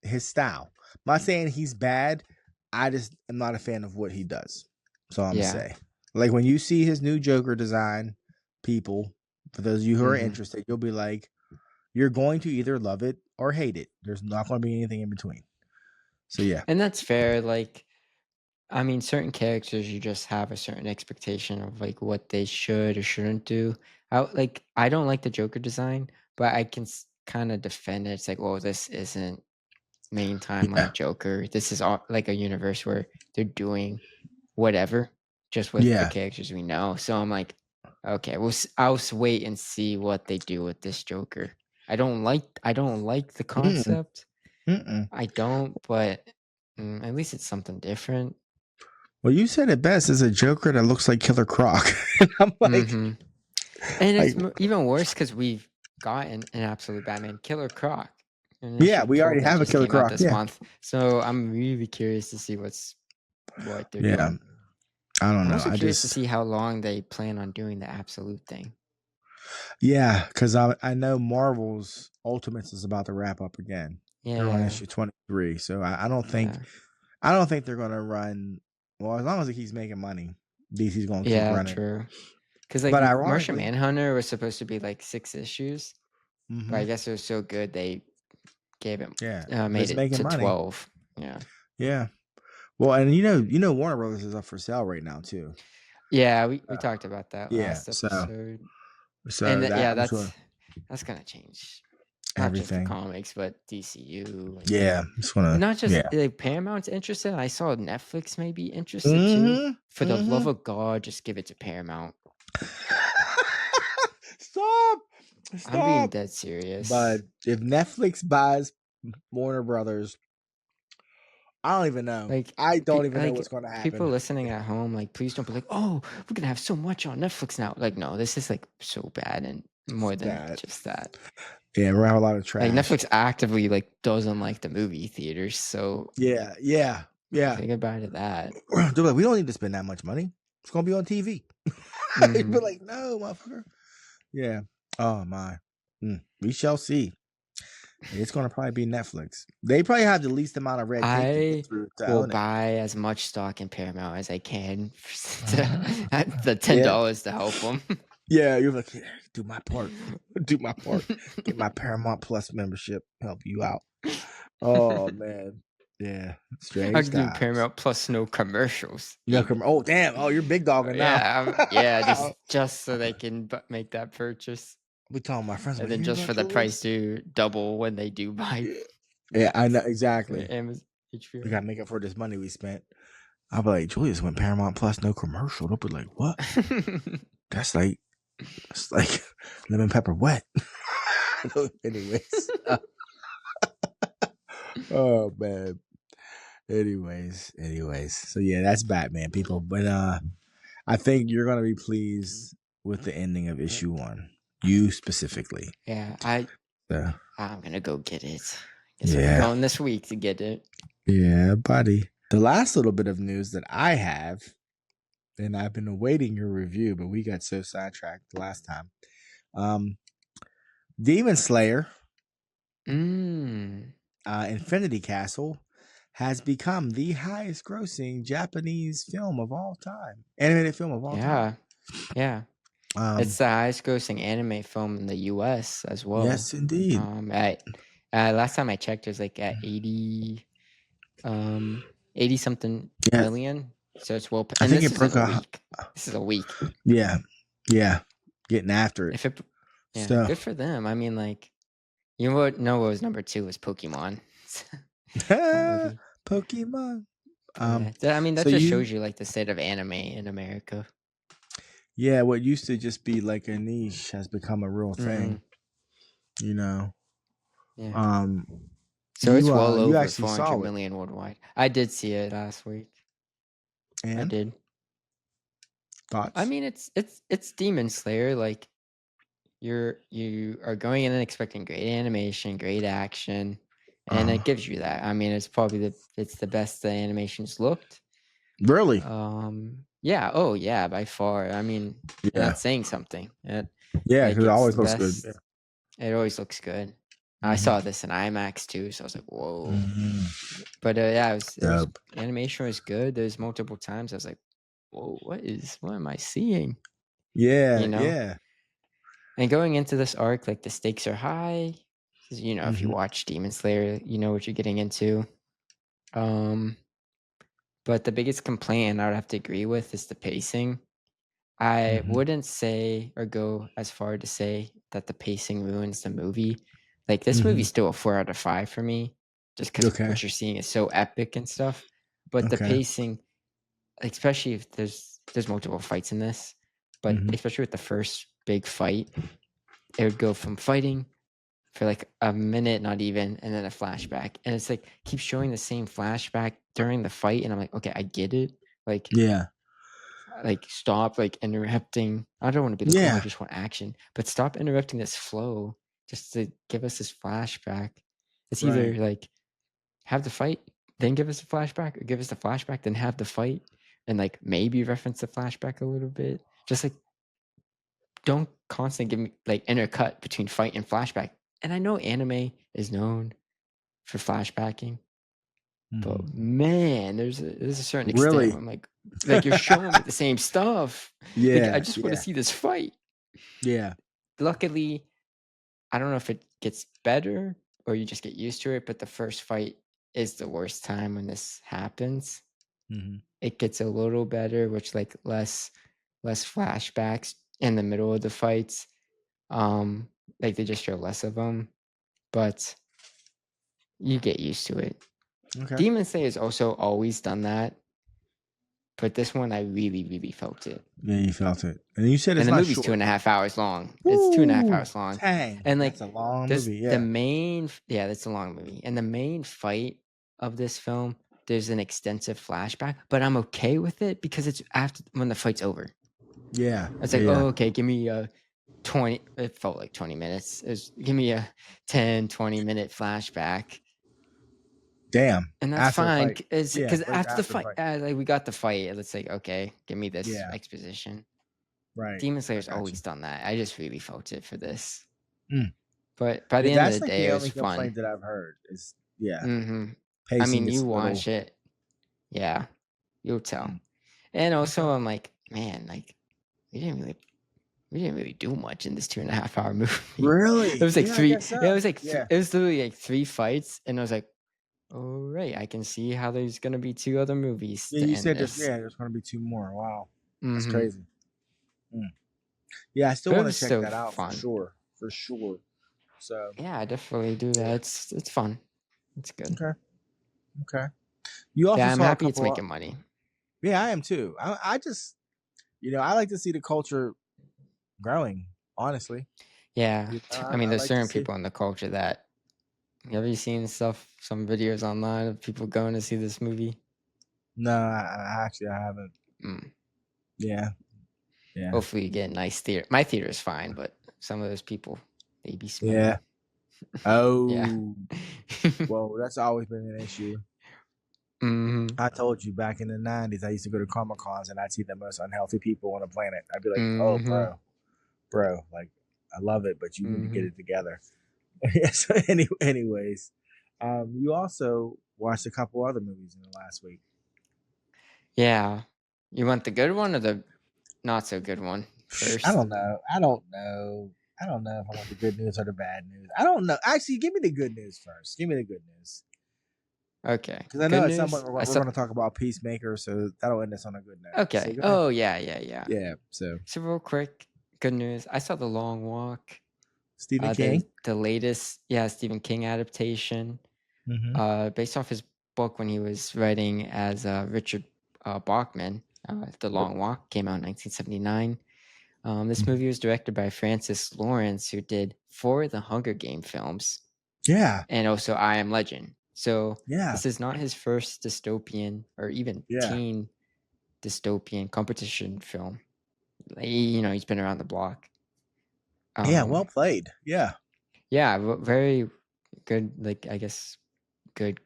his style. I'm not saying he's bad. I just am not a fan of what he does. So I'm gonna say, when you see his new Joker design, people, for those of you who are interested, you'll be like, you're going to either love it or hate it. There's not going to be anything in between. So yeah, and that's fair. I mean, certain characters, you just have a certain expectation of what they should or shouldn't do. I don't like the Joker design, but I can kind of defend it. It's like, well, this isn't main timeline Joker. This is all a universe where they're doing whatever just with the characters we know. So I'm like, okay, I'll wait and see what they do with this Joker. I don't like the concept. I don't, but at least it's something different. Well, you said it best. It's a Joker that looks like Killer Croc. I'm like, and it's even worse because we've gotten an absolute Batman, Killer Croc. Yeah, we already have a Killer Croc this month. So I'm really curious to see what they're doing. I don't know. I'm also curious to see how long they plan on doing the absolute thing. Yeah, because I know Marvel's Ultimates is about to wrap up again. Yeah, they're on issue 23. So I don't think they're going to run. Well, as long as it keeps making money, DC's going to keep running. Yeah, true. Because Martian Manhunter was supposed to be 6 issues, but I guess it was so good they gave it. Made it to 12. Yeah. Well, and you know Warner Brothers is up for sale right now too. Yeah, we talked about that last episode. So that's gonna change everything. Not just the comics, but DCU. It's gonna not just Paramount's interested. I saw Netflix may be interested too. For the love of God, just give it to Paramount. Stop! I'm being dead serious. But if Netflix buys Warner Brothers, I don't even know. I don't even know what's going to happen. People listening at home, please don't be like, oh, we're going to have so much on Netflix now. No, this is so bad and more than just that. Yeah, we're having a lot of trash. Netflix actively doesn't like the movie theaters, so yeah. Say goodbye to that. They're like, we don't need to spend that much money. It's going to be on TV. They'd be like, no, motherfucker. Yeah. Oh my. We shall see. It's going to probably be Netflix. They probably have the least amount of red tape. I will buy as much stock in Paramount as I can at the $10 to help them. Yeah, you're like, do my part. Get my Paramount Plus membership. Help you out. Oh man. Yeah. Strange. I can do Paramount Plus, no commercials. Oh damn. Oh, you're big dogging now. just so they can make that purchase. We telling my friends, and then just for the price to double when they do buy. Yeah, I know exactly. Amazon, HBO. We gotta make up for this money we spent. I'll be like, Julius went Paramount Plus, no commercial. They'll be like, what? That's like lemon pepper wet. Anyways. Oh man. Anyways. So yeah, that's Batman, people. But I think you're gonna be pleased with the ending of issue 1. You specifically. Yeah, I'm gonna go get it. I'm going this week to get it. Yeah, buddy. The last little bit of news that I have, and I've been awaiting your review, but we got so sidetracked the last time. Demon Slayer, Infinity Castle, has become the highest grossing Japanese film of all time. Animated film of all time. Yeah. It's the highest grossing anime film in the US as well. Yes, indeed. Last time I checked, it was at 80 something million. So it's well. I think it broke a week. This is a week. Yeah. Getting after it. Yeah, stuff. good for them. I mean, like, you know what was number 2 was Pokemon. Pokemon. Yeah, I mean, that just shows you like the state of anime in America. Yeah, what used to just be like a niche has become a real thing. You know. Yeah. So it's well over 400 million million worldwide. I did see it last week. And I did. thoughts? I mean, it's Demon Slayer. Like, you are going in and expecting great animation, great action, and it gives you that. I mean, it's probably it's the best the animation's looked. Really? Yeah. Oh, yeah. By far. I mean, that's saying something. Yeah, because it always looks good. Yeah. It always looks good. I saw this in IMAX too, so I was like, "Whoa!" But yeah, animation was good. There's multiple times I was like, "Whoa, what am I seeing?" Yeah, you know. yeah. And going into this arc, like, the stakes are high. You know, if you watch Demon Slayer, you know what you're getting into. But the biggest complaint I would have to agree with is the pacing. I wouldn't say or go as far to say that the pacing ruins the movie. Like, this movie's still a 4 out of 5 for me, just because what you're seeing is so epic and stuff. But the pacing, especially if there's multiple fights in this, but especially with the first big fight, it would go from fighting for like a minute, not even, and then a flashback. And it's like, keep showing the same flashback during the fight. And I'm like, okay, I get it. Like, like, stop, like, interrupting. I don't want to be like, oh, I just want action, but stop interrupting this flow just to give us this flashback. It's either like, have the fight, then give us a flashback, or give us the flashback, then have the fight, and like maybe reference the flashback a little bit. Just like, don't constantly give me like intercut between fight and flashback. And I know anime is known for flashbacking, but man, there's a certain extent where I'm like you're showing me the same stuff. Like, I just want to see this fight. Yeah. Luckily, I don't know if it gets better or you just get used to it, but the first fight is the worst time when this happens. It gets a little better, which like less flashbacks in the middle of the fights. Like, they just show less of them, but you get used to it. Demon Slayer has also always done that, but this one I really, really felt it. Yeah, you felt it, and you said it's the not movie's short. 2.5 hours long. It's 2.5 hours long. Dang, and like, that's a long movie. Yeah, that's a long movie. And the main fight of this film, there's an extensive flashback, but I'm okay with it because it's after when the fight's over. Yeah, it's like, oh, okay, give me 20. It felt like 20 minutes. Give me a 10-20 minute flashback. Damn, and that's fine because after the fight, like, we got the fight. It's like, okay, give me this exposition. Right. Demon Slayer's always done that. I just really felt it for this. But by the end of the day, it was fun. That's the only complaint that I've heard is I mean, you watch it, yeah, you'll tell. And also, I'm like, man, like, we didn't really do much in this 2.5 hour movie. Really? It was like three. It was like it was literally like 3 fights, and I was like, all right, I can see how there's gonna be 2 other movies. Yeah, you said there's gonna be 2 more. Wow, that's crazy. Yeah, I still want to check that out for sure. So yeah, I definitely do that. It's fun. It's good. Okay. You also I'm happy it's making money. Yeah, I am too. I just, I like to see the culture growing. Honestly. Yeah, I mean, there's certain people in the culture that. Have you seen some videos online of people going to see this movie? No, I haven't. Yeah. Hopefully you get a nice theater. My theater is fine, but some of those people, they be small. Yeah. Oh. Yeah. Well, that's always been an issue. I told you back in the 90s, I used to go to Comic-Cons and I'd see the most unhealthy people on the planet. I'd be like, oh, bro, like, I love it, but you need to get it together. So anyways, you also watched a couple other movies in the last week. Yeah. You want the good one or the not so good one first? I don't know if I want the good news or the bad news. I don't know. Actually, give me the good news first. Give me the good news. Okay. Because I know at some point we're going to talk about Peacemaker, so that'll end us on a good note. Okay. So yeah. Yeah. So real quick, good news. I saw The Long Walk. Stephen King. The latest, Stephen King adaptation, based off his book when he was writing as Richard Bachman. The Long Walk came out in 1979. This movie was directed by Francis Lawrence, who did 4 of the Hunger Game films. Yeah. And also I Am Legend. So this is not his first dystopian or even teen dystopian competition film. He's been around the block. Well played. Yeah. Yeah, very good, like, I guess, good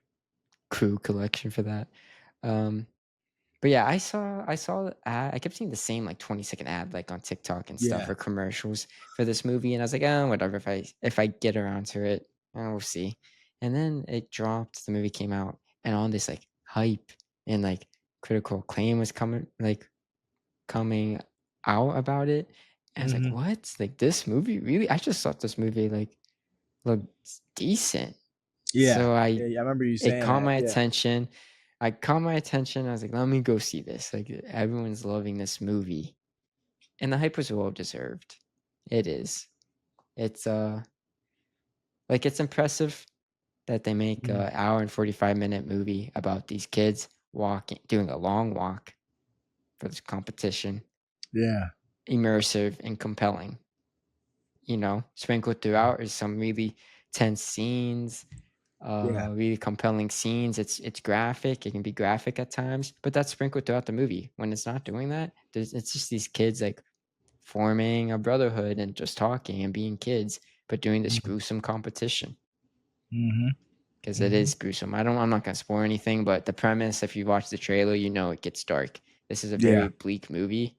crew collection for that. But yeah, I saw the ad. I kept seeing the same like 20-second ad like on TikTok and stuff or commercials for this movie, and I was like, oh, whatever. If I get around to it, we'll see. And then it dropped. The movie came out, and on this like hype and like critical acclaim was coming out about it. And I was like, what? Like, this movie really? I just thought this movie like looked decent. Yeah. So I remember you saying it caught that. my attention. I was like, let me go see this. Like, everyone's loving this movie. And the hype was well deserved. It is. It's like, it's impressive that they make an hour and 45-minute movie about these kids doing a long walk for this competition. Yeah. Immersive and compelling. Sprinkled throughout is some really tense scenes. Really compelling scenes. It's graphic. It can be graphic at times, but that's sprinkled throughout the movie. When it's not doing that, it's just these kids like forming a brotherhood and just talking and being kids, but doing this gruesome competition. Because it is gruesome. I'm not gonna spoil anything, but the premise, if you watch the trailer, it gets dark. This is a very bleak movie.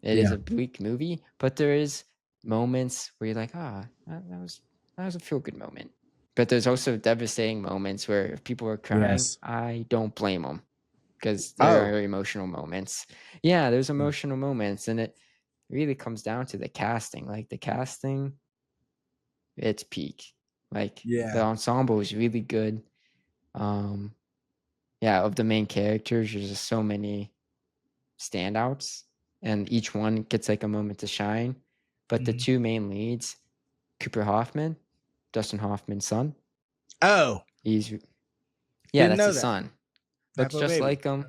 It is a bleak movie, but there is moments where you're like, that was a feel good moment. But there's also devastating moments where if people are crying, I don't blame them because there are emotional moments. Yeah, there's emotional moments, and it really comes down to the casting. Like, the casting, it's peak. Like, the ensemble is really good. Of the main characters, there's just so many standouts, and each one gets like a moment to shine. But the 2 main leads, Cooper Hoffman, Dustin Hoffman's son. Oh, that's Didn't know his that. son. Looks just like him.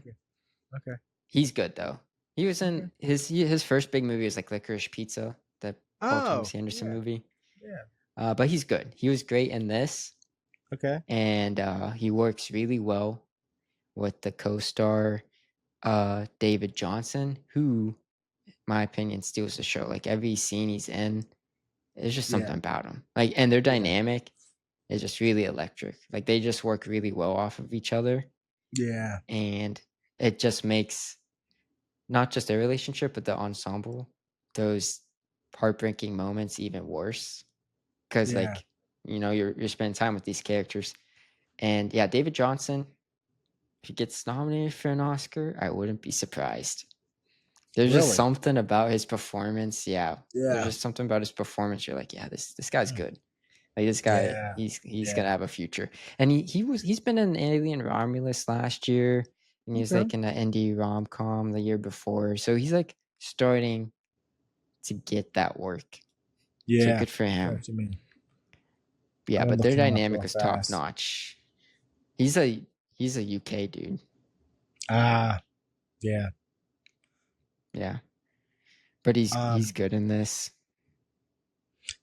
Okay. He's good though. He was in his first big movie was like Licorice Pizza, the Paul Thomas Anderson movie. Yeah. But he's good. He was great in this. Okay. And he works really well with the co-star David Johnson, who, in my opinion, steals the show. Like, every scene he's in, there's just something about him. Like, and their dynamic is just really electric. Like, they just work really well off of each other. Yeah. And it just makes not just their relationship, but the ensemble, those heartbreaking moments even worse. Because like, you're spending time with these characters. And David Johnson, if he gets nominated for an Oscar, I wouldn't be surprised. There's just something about his performance. Yeah. There's just something about his performance. You're like, this guy's good. Like, this guy, he's gonna have a future. And he's been in Alien Romulus last year, and he was like in an indie rom-com the year before. So he's like starting to get that work. Yeah. So good for him. What you mean? Yeah, but their dynamic is top notch. He's a UK dude. Yeah. Yeah. But he's good in this.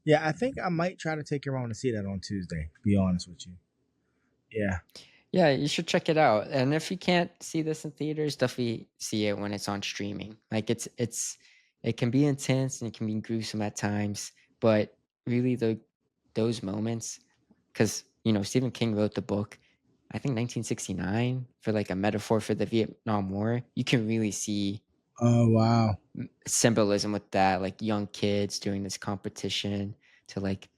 Yeah, I think I might try to take you around to see that on Tuesday, to be honest with you. Yeah. Yeah, you should check it out. And if you can't see this in theaters, definitely see it when it's on streaming. Like, it can be intense and it can be gruesome at times, but really those moments, because Stephen King wrote the book, I think 1969, for like a metaphor for the Vietnam War. You can really see symbolism with that, like young kids doing this competition to like,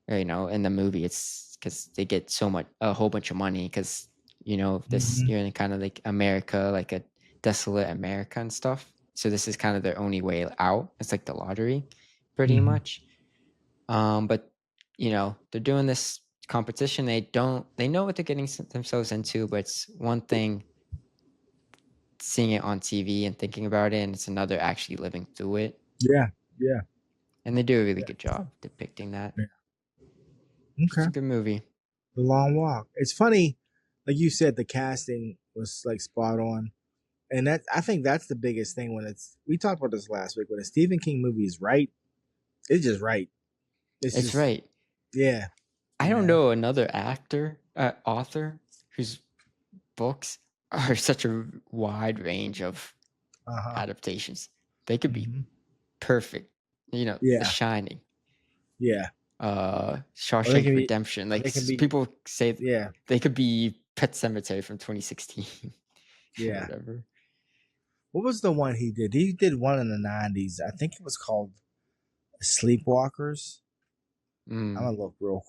in the movie, it's because they get a whole bunch of money because you're in kind of like America, like a desolate America and stuff. So this is kind of their only way out. It's like the lottery, pretty much. But they're doing this competition. They know what they're getting themselves into, but it's one thing seeing it on TV and thinking about it, and it's another actually living through it. Yeah. And they do a really good job depicting that. Yeah. Okay. It's a good movie. The Long Walk. It's funny, like you said, the casting was like spot on. And I think that's the biggest thing when we talked about this last week, when a Stephen King movie is right, it's just right. It's just, right. Yeah. I don't know another author whose books are such a wide range of adaptations. They could be perfect. The Shining. Yeah. Shawshank Redemption. Like people say they could be Pet Sematary from 2016. Yeah. Whatever. What was the one he did? He did one in the 90s. I think it was called Sleepwalkers. I'm gonna look real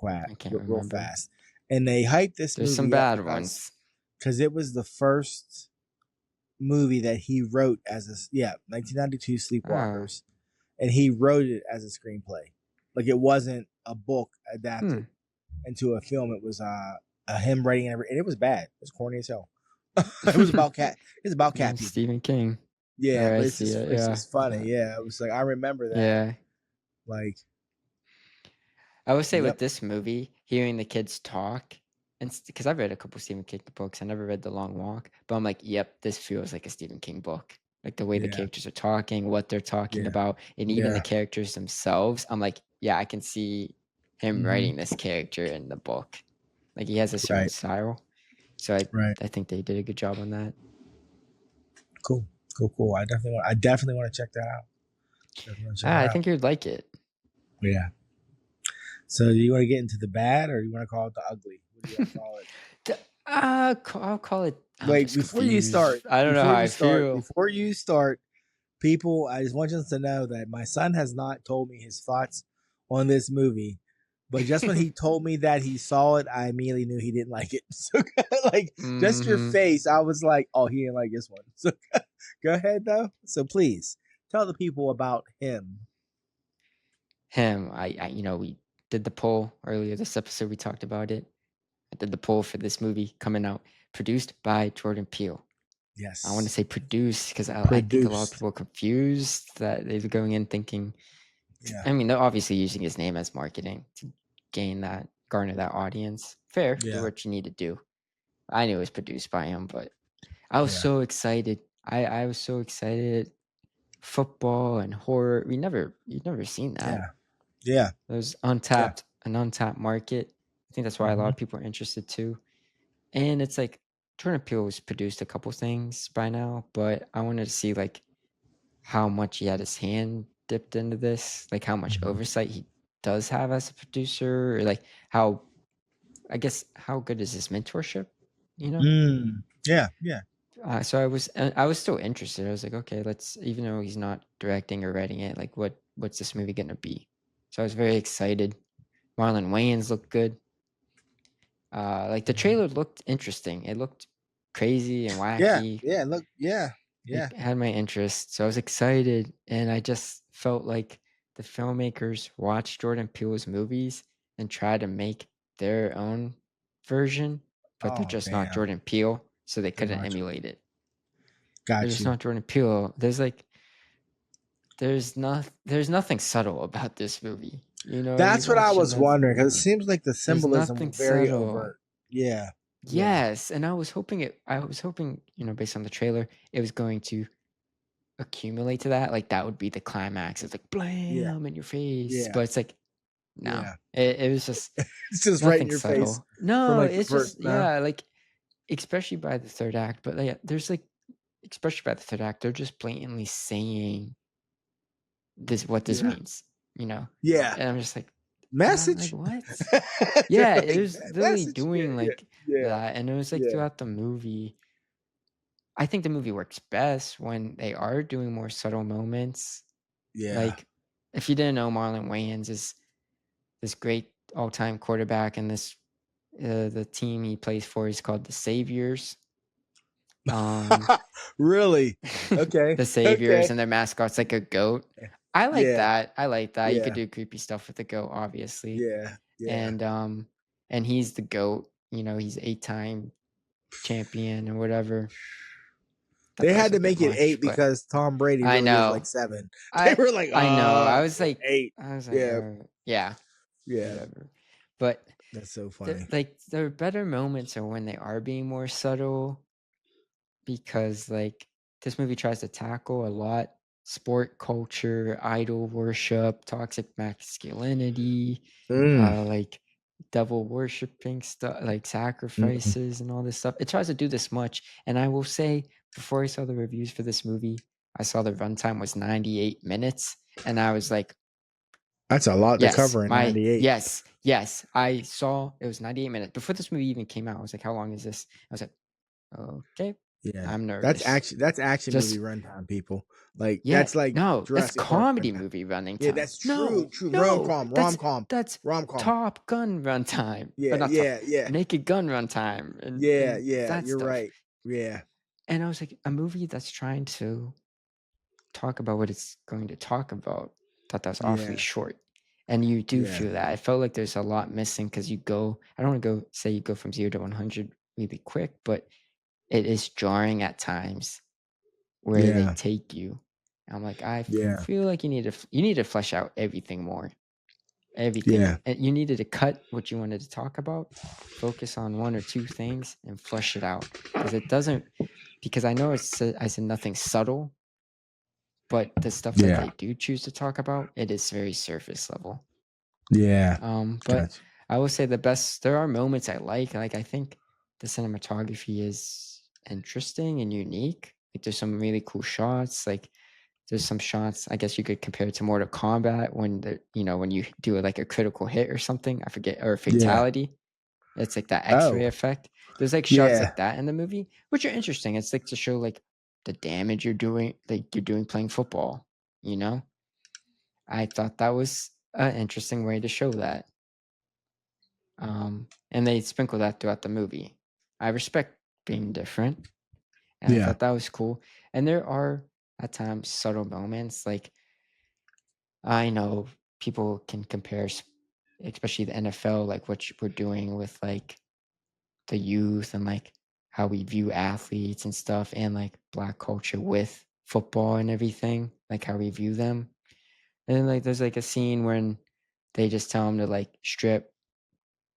fast. And they hyped this movie. There's some bad ones. Because it was the first movie that he wrote as 1992 Sleepwalkers. And he wrote it as a screenplay. Like it wasn't a book adapted into a film. It was him writing and it was bad. It was corny as hell. It was about cat. It's about cat people. Stephen King. Yeah, but it's just funny. Yeah, it was like I remember that. Yeah. Like I would say with this movie, hearing the kids talk, and because I've read a couple Stephen King books, I never read The Long Walk, but I'm like, yep, this feels like a Stephen King book. Like the way the characters are talking, what they're talking about, and even the characters themselves. I'm like, yeah, I can see him writing this character in the book. Like he has a certain style. So I think they did a good job on that. Cool. I definitely want to check that out. I think you'd like it. Yeah. So do you want to get into the bad or you want to call it the ugly? What do you want to call it? I'll call it. Wait, before you start, I don't know how I feel. Before you start, people, I just want you to know that my son has not told me his thoughts on this movie. But just when he told me that he saw it, I immediately knew he didn't like it. So, just your face, I was like, "Oh, he didn't like this one." So, go ahead, though. So, please tell the people about him. We did the poll earlier this episode. We talked about it. I did the poll for this movie coming out, produced by Jordan Peele. Yes, I want to say produced because I think a lot of people are confused that they're going in thinking. Yeah. I mean, they're obviously using his name as marketing to garner that audience. Fair, do what you need to do. I knew it was produced by him, but I was so excited. I was so excited. Football and horror. You've never seen that. Yeah. There's an untapped market. I think that's why a lot of people are interested too. And it's like Jordan Peele has produced a couple things by now, but I wanted to see like how much he had his hand dipped into this, like how much oversight he does have as a producer, or like how good is his mentorship, Yeah. So I was still interested. I was like, okay, even though he's not directing or writing it, like what's this movie gonna be? So I was very excited. Marlon Wayans looked good. Like the trailer looked interesting. It looked crazy and wacky. Yeah. It had my interest. So I was excited, and I just felt like the filmmakers watched Jordan Peele's movies and try to make their own version, but they're just not Jordan Peele, so they couldn't emulate it. They're just not Jordan Peele. There's nothing subtle about this movie. That's what I was wondering, because it seems like the symbolism was very overt. Yeah. Yes, and I was hoping, based on the trailer, it was going to accumulate to that. Like that would be the climax. It's like blam in your face. Yeah. But it's like, no. It was just it's just right in your subtle. face. No, it's just like especially by the third act. But there's especially by the third act, they're just blatantly saying what this means. Yeah. And I'm just like, message. What? Yeah, it was literally doing that, and it was throughout the movie. I think the movie works best when they are doing more subtle moments. Yeah. Like, if you didn't know, Marlon Wayans is this great all-time quarterback, and the team he plays for is called the Saviors. Really? Okay. The Saviors, and their mascot's like a goat. I like that. Yeah. You could do creepy stuff with the goat, obviously. Yeah. And he's the goat. He's 8-time champion or whatever. They had to make it 8 because Tom Brady really is like 7. They were like, I know. I was like 8. I was like, yeah. Whatever. But that's so funny. Like the better moments are when they are being more subtle, because like this movie tries to tackle a lot: sport culture, idol worship, toxic masculinity, like devil worshiping stuff, like sacrifices and all this stuff. It tries to do this much. And I will say, before I saw the reviews for this movie, I saw the runtime was 98 minutes, and I was like, that's a lot to cover in 98. Yes. I saw it was 98 minutes. Before this movie even came out, I was like, how long is this? I was like, okay. Yeah. I'm nervous. That's action movie runtime, people. Like that's like that's comedy movie running time. Yeah, that's true. No, rom-com. That's rom-com. Top Gun runtime. Yeah. Naked Gun runtime. And you're stuff. right. Yeah. And I was like, a movie that's trying to talk about what it's going to talk about, thought that was awfully short. And you do feel that. I felt like there's a lot missing, because I don't want to say you go from 0 to 100 really quick, but it is jarring at times where they take you. I'm like, I feel like you need to flesh out everything more. Everything. Yeah. And you needed to cut what you wanted to talk about, focus on 1 or 2 things, and flesh it out. Because I know I said nothing subtle, but the stuff that they do choose to talk about, it is very surface level. Yeah. But I will say there are moments I like. Like, I think the cinematography is interesting and unique. Like, there's some really cool shots. Like, there's some shots, I guess you could compare it to Mortal Kombat when when you do like a critical hit or something, I forget, or a fatality. It's like that X-ray effect. There's like shots like that in the movie, which are interesting. It's like to show like the damage you're doing, playing football. I thought that was an interesting way to show that. And they sprinkle that throughout the movie. I respect being different, and I thought that was cool. And there are at times subtle moments. Like, I know people can compare, especially the NFL, like what we're doing with like the youth and like how we view athletes and stuff, and like Black culture with football and everything, like how we view them. And then like there's like a scene when they just tell him to like strip.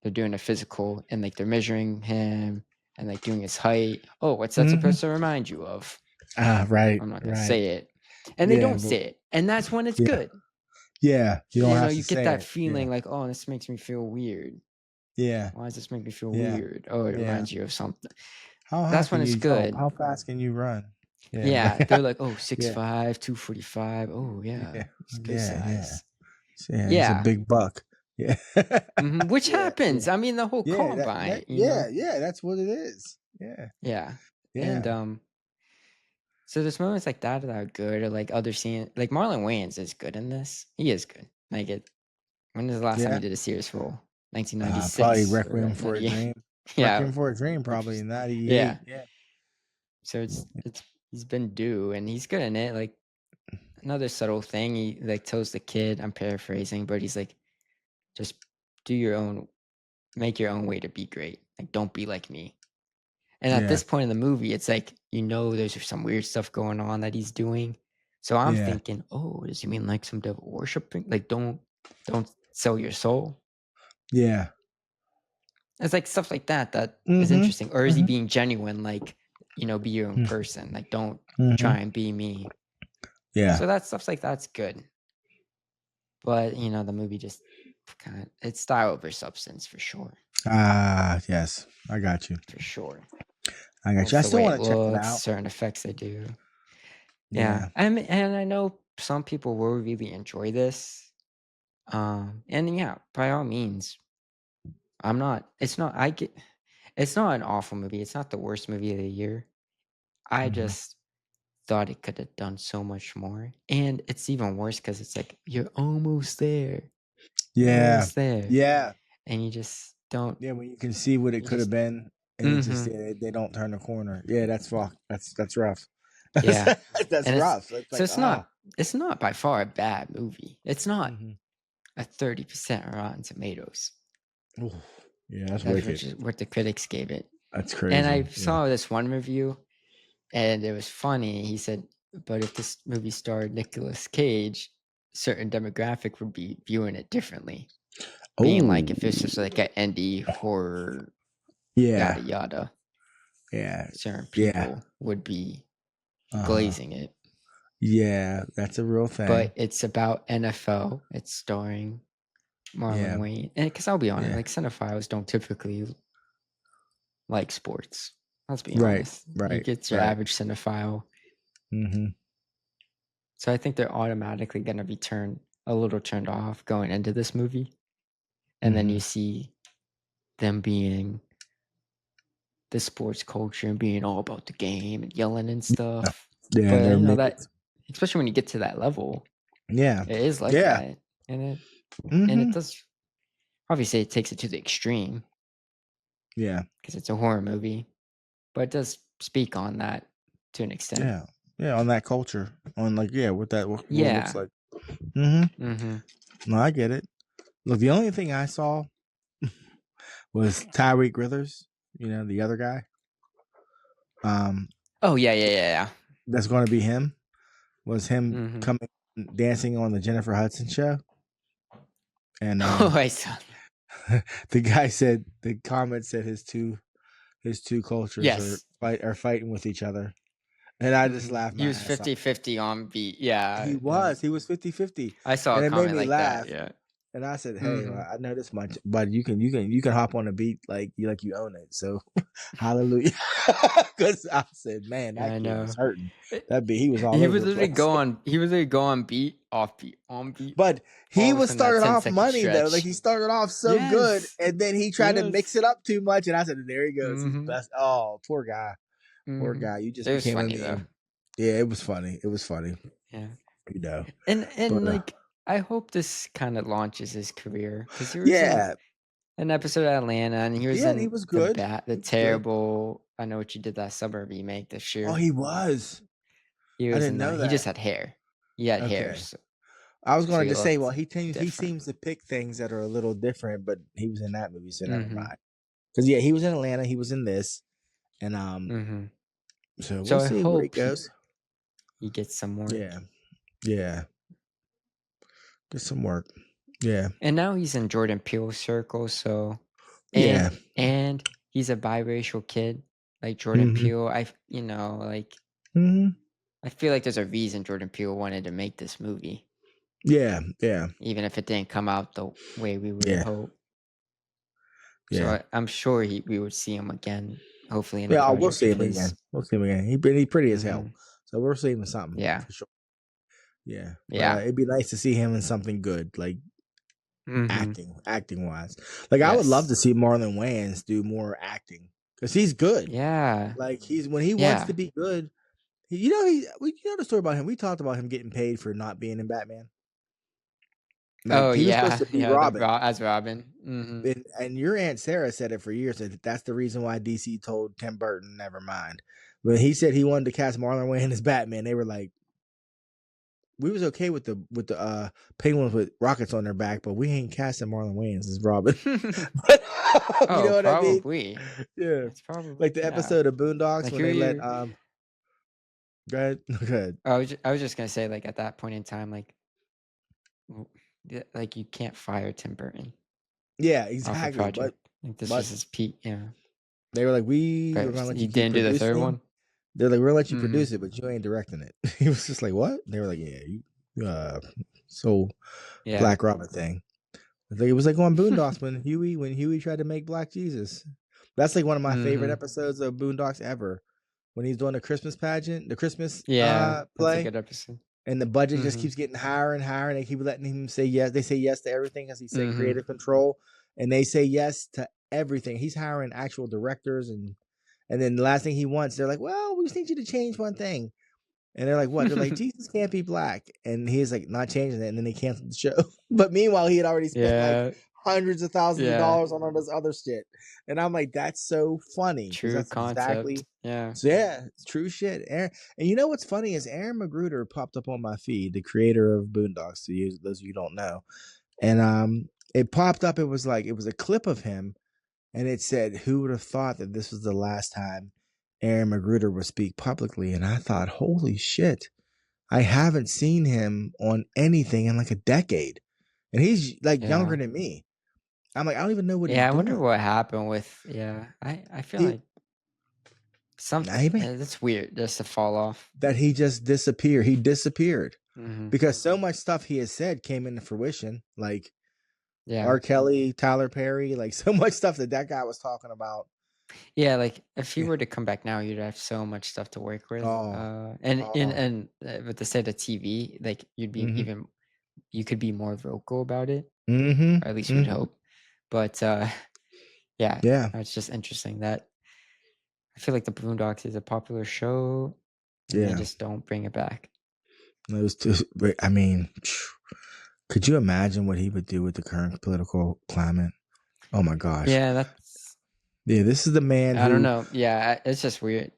They're doing a physical, and like they're measuring him and like doing his height. Oh, what's that supposed to remind you of? Right. I'm not gonna say it. And they don't say it. And that's when it's good. Yeah. You don't have to you get say that it. feeling like, oh, this makes me feel weird. Yeah. Why does this make me feel weird? Oh, it reminds you of something. That's when it's good. How fast can you run? Yeah. They're like, oh, 6'5", 245. Oh, yeah. It's good size. He's a big buck. Yeah. Which happens. I mean, the whole combine. That's what it is. Yeah. And so there's moments like that are good, or like other scenes. Like Marlon Wayans is good in this. He is good. Like it. When was the last time he did a serious role? 1996. Probably Requiem for a Dream. Requiem for a Dream, probably in 98. Yeah. So he's been due, and he's good in it. Like, another subtle thing, he like tells the kid, I'm paraphrasing, but he's like, just make your own way to be great. Like, don't be like me. And at this point in the movie, it's like, there's some weird stuff going on that he's doing. So I'm thinking, oh, does he mean like some devil worshiping? Like, don't sell your soul. Yeah. It's like stuff like that is interesting. Or is he being genuine? Like, be your own person. Like, don't try and be me. Yeah. So that stuff like that's good. But, the movie just it's style over substance for sure. Yes. I got you. For sure. I got you. I still want to check it out. Certain effects they do. Yeah. And I know some people will really enjoy this. And yeah, by all means, it's not an awful movie. It's not the worst movie of the year. I just thought it could have done so much more. And it's even worse because it's like, you're almost there. Yeah. Almost there. Yeah. And you just don't. Yeah, when you can see what it could have been, and they don't turn the corner. Yeah, that's rough. That's rough. Yeah. That's rough. So it's not by far a bad movie. It's not a 30% Rotten Tomatoes. Ooh, yeah, that's wicked. What the critics gave it. That's crazy. And I saw this one review, And it was funny. He said, but if this movie starred Nicolas Cage, certain demographic would be viewing it differently. Being like, if it's just like an indie horror, yada yada. Yeah. Certain people would be glazing it. Yeah, that's a real thing. But it's about NFL. It's starring Marlon Wayne. And because I'll be honest, like cinephiles don't typically like sports. Let's be honest. You get your average cinephile. Mm-hmm. So I think they're automatically going to be a little turned off going into this movie. And then you see them being the sports culture and being all about the game and yelling and stuff. Yeah, but you know that, especially when you get to that level, it is like that, and it does. Obviously, it takes it to the extreme. Yeah, because it's a horror movie, but it does speak on that to an extent. Yeah, on that culture, on like what that what it looks like. No, I get it. Look, the only thing I saw was Tyreek Withers, the other guy. Oh yeah. That's going to be him. Was him coming dancing on the Jennifer Hudson show? And I saw. The guy said the comment said his two cultures are fighting with each other, and I just laughed. He was 50-50 on beat. Yeah, he was 50-50. I saw and a it comment made me like laugh. that. Yeah. And I said, "Hey, I know this much, but you can hop on a beat like you own it." So, hallelujah! Because I said, "Man, that kid was hurting." That beat, he was all. He would literally go on beat, off beat, on beat. But he was started off money though. Like he started off so good, and then he tried to mix it up too much. And I said, "There he goes. He's best." Oh, poor guy. Poor guy. You just became funny though. Yeah, it was funny. Yeah. And like. I hope this kind of launches his career because he was in an episode of Atlanta and he was in he was good. The terrible I Know What You Did Last Summer remake this year. Oh, he was. I didn't know that. He just had hair. He had hair. So, I was going to say, well, he seems to pick things that are a little different, but he was in that movie, so never mind. Because he was in Atlanta, he was in this, and so we'll see where it goes. He gets some more. Yeah. Get some work. Yeah. And now he's in Jordan Peele's circle, so and he's a biracial kid like Jordan Peele. I feel like there's a reason Jordan Peele wanted to make this movie. Yeah. Even if it didn't come out the way we would hope. Yeah. So I'm sure we would see him again. Hopefully in a we'll see him again. He's pretty as hell. So we'll see him in something. Yeah. For sure. Yeah. It'd be nice to see him in something good, like acting wise. Like I would love to see Marlon Wayans do more acting because he's good. Yeah. Like when he wants to be good. You know the story about him. We talked about him getting paid for not being in Batman. Like, he was supposed to be Robin. As Robin. And your Aunt Sarah said it for years. That that's the reason why DC told Tim Burton, never mind. When he said he wanted to cast Marlon Wayans as Batman, they were like, we was okay with the penguins with rockets on their back, but we ain't casting Marlon Wayans as Robin. You know what probably. I mean? Yeah, it's probably like the episode of Boondocks like when they let Go ahead. I was just gonna say, like at that point in time, like you can't fire Tim Burton. Yeah, exactly. But this was his peak. Yeah, they were like, we're gonna let you. Didn't do the third one. They're like, we're gonna let you produce it, but you ain't directing it. He was just like, what? They were like, yeah, you Black Robin thing. It was like on Boondocks when Huey tried to make Black Jesus. That's like one of my favorite episodes of Boondocks ever. When he's doing the Christmas pageant, the Christmas play. That's a good episode. And the budget just keeps getting higher and higher, and they keep letting him say yes. They say yes to everything, as he said, creative control, and they say yes to everything. He's hiring actual directors, and then the last thing he wants, they're like, well, we just need you to change one thing. And they're like, what? They're like, Jesus can't be black. And he's like, not changing it. And then they canceled the show. But meanwhile, he had already spent like hundreds of thousands of dollars on all this other shit. And I'm like, that's so funny. True concept. It's true shit. And you know what's funny is Aaron Magruder popped up on my feed, the creator of Boondocks, those of you who don't know. And it popped up. It was a clip of him. And it said, who would have thought that this was the last time Aaron McGruder would speak publicly, and I thought, holy shit, I haven't seen him on anything in like a decade, and he's like younger than me. I'm like, I don't even know what he's doing. I wonder what happened with. I feel like something that's weird just to fall off. That he just disappeared. He disappeared because so much stuff he has said came into fruition, like R. Kelly, Tyler Perry, like so much stuff that guy was talking about. Yeah, like if he were to come back now, you'd have so much stuff to work with. And with the set of TV, like you'd be you could be more vocal about it. Or at least you'd hope. But it's just interesting that I feel like the Boondocks is a popular show, and they just don't bring it back. Those two, I mean, could you imagine what he would do with the current political climate? Oh my gosh. Yeah, this is the man. I don't know. Yeah, it's just weird.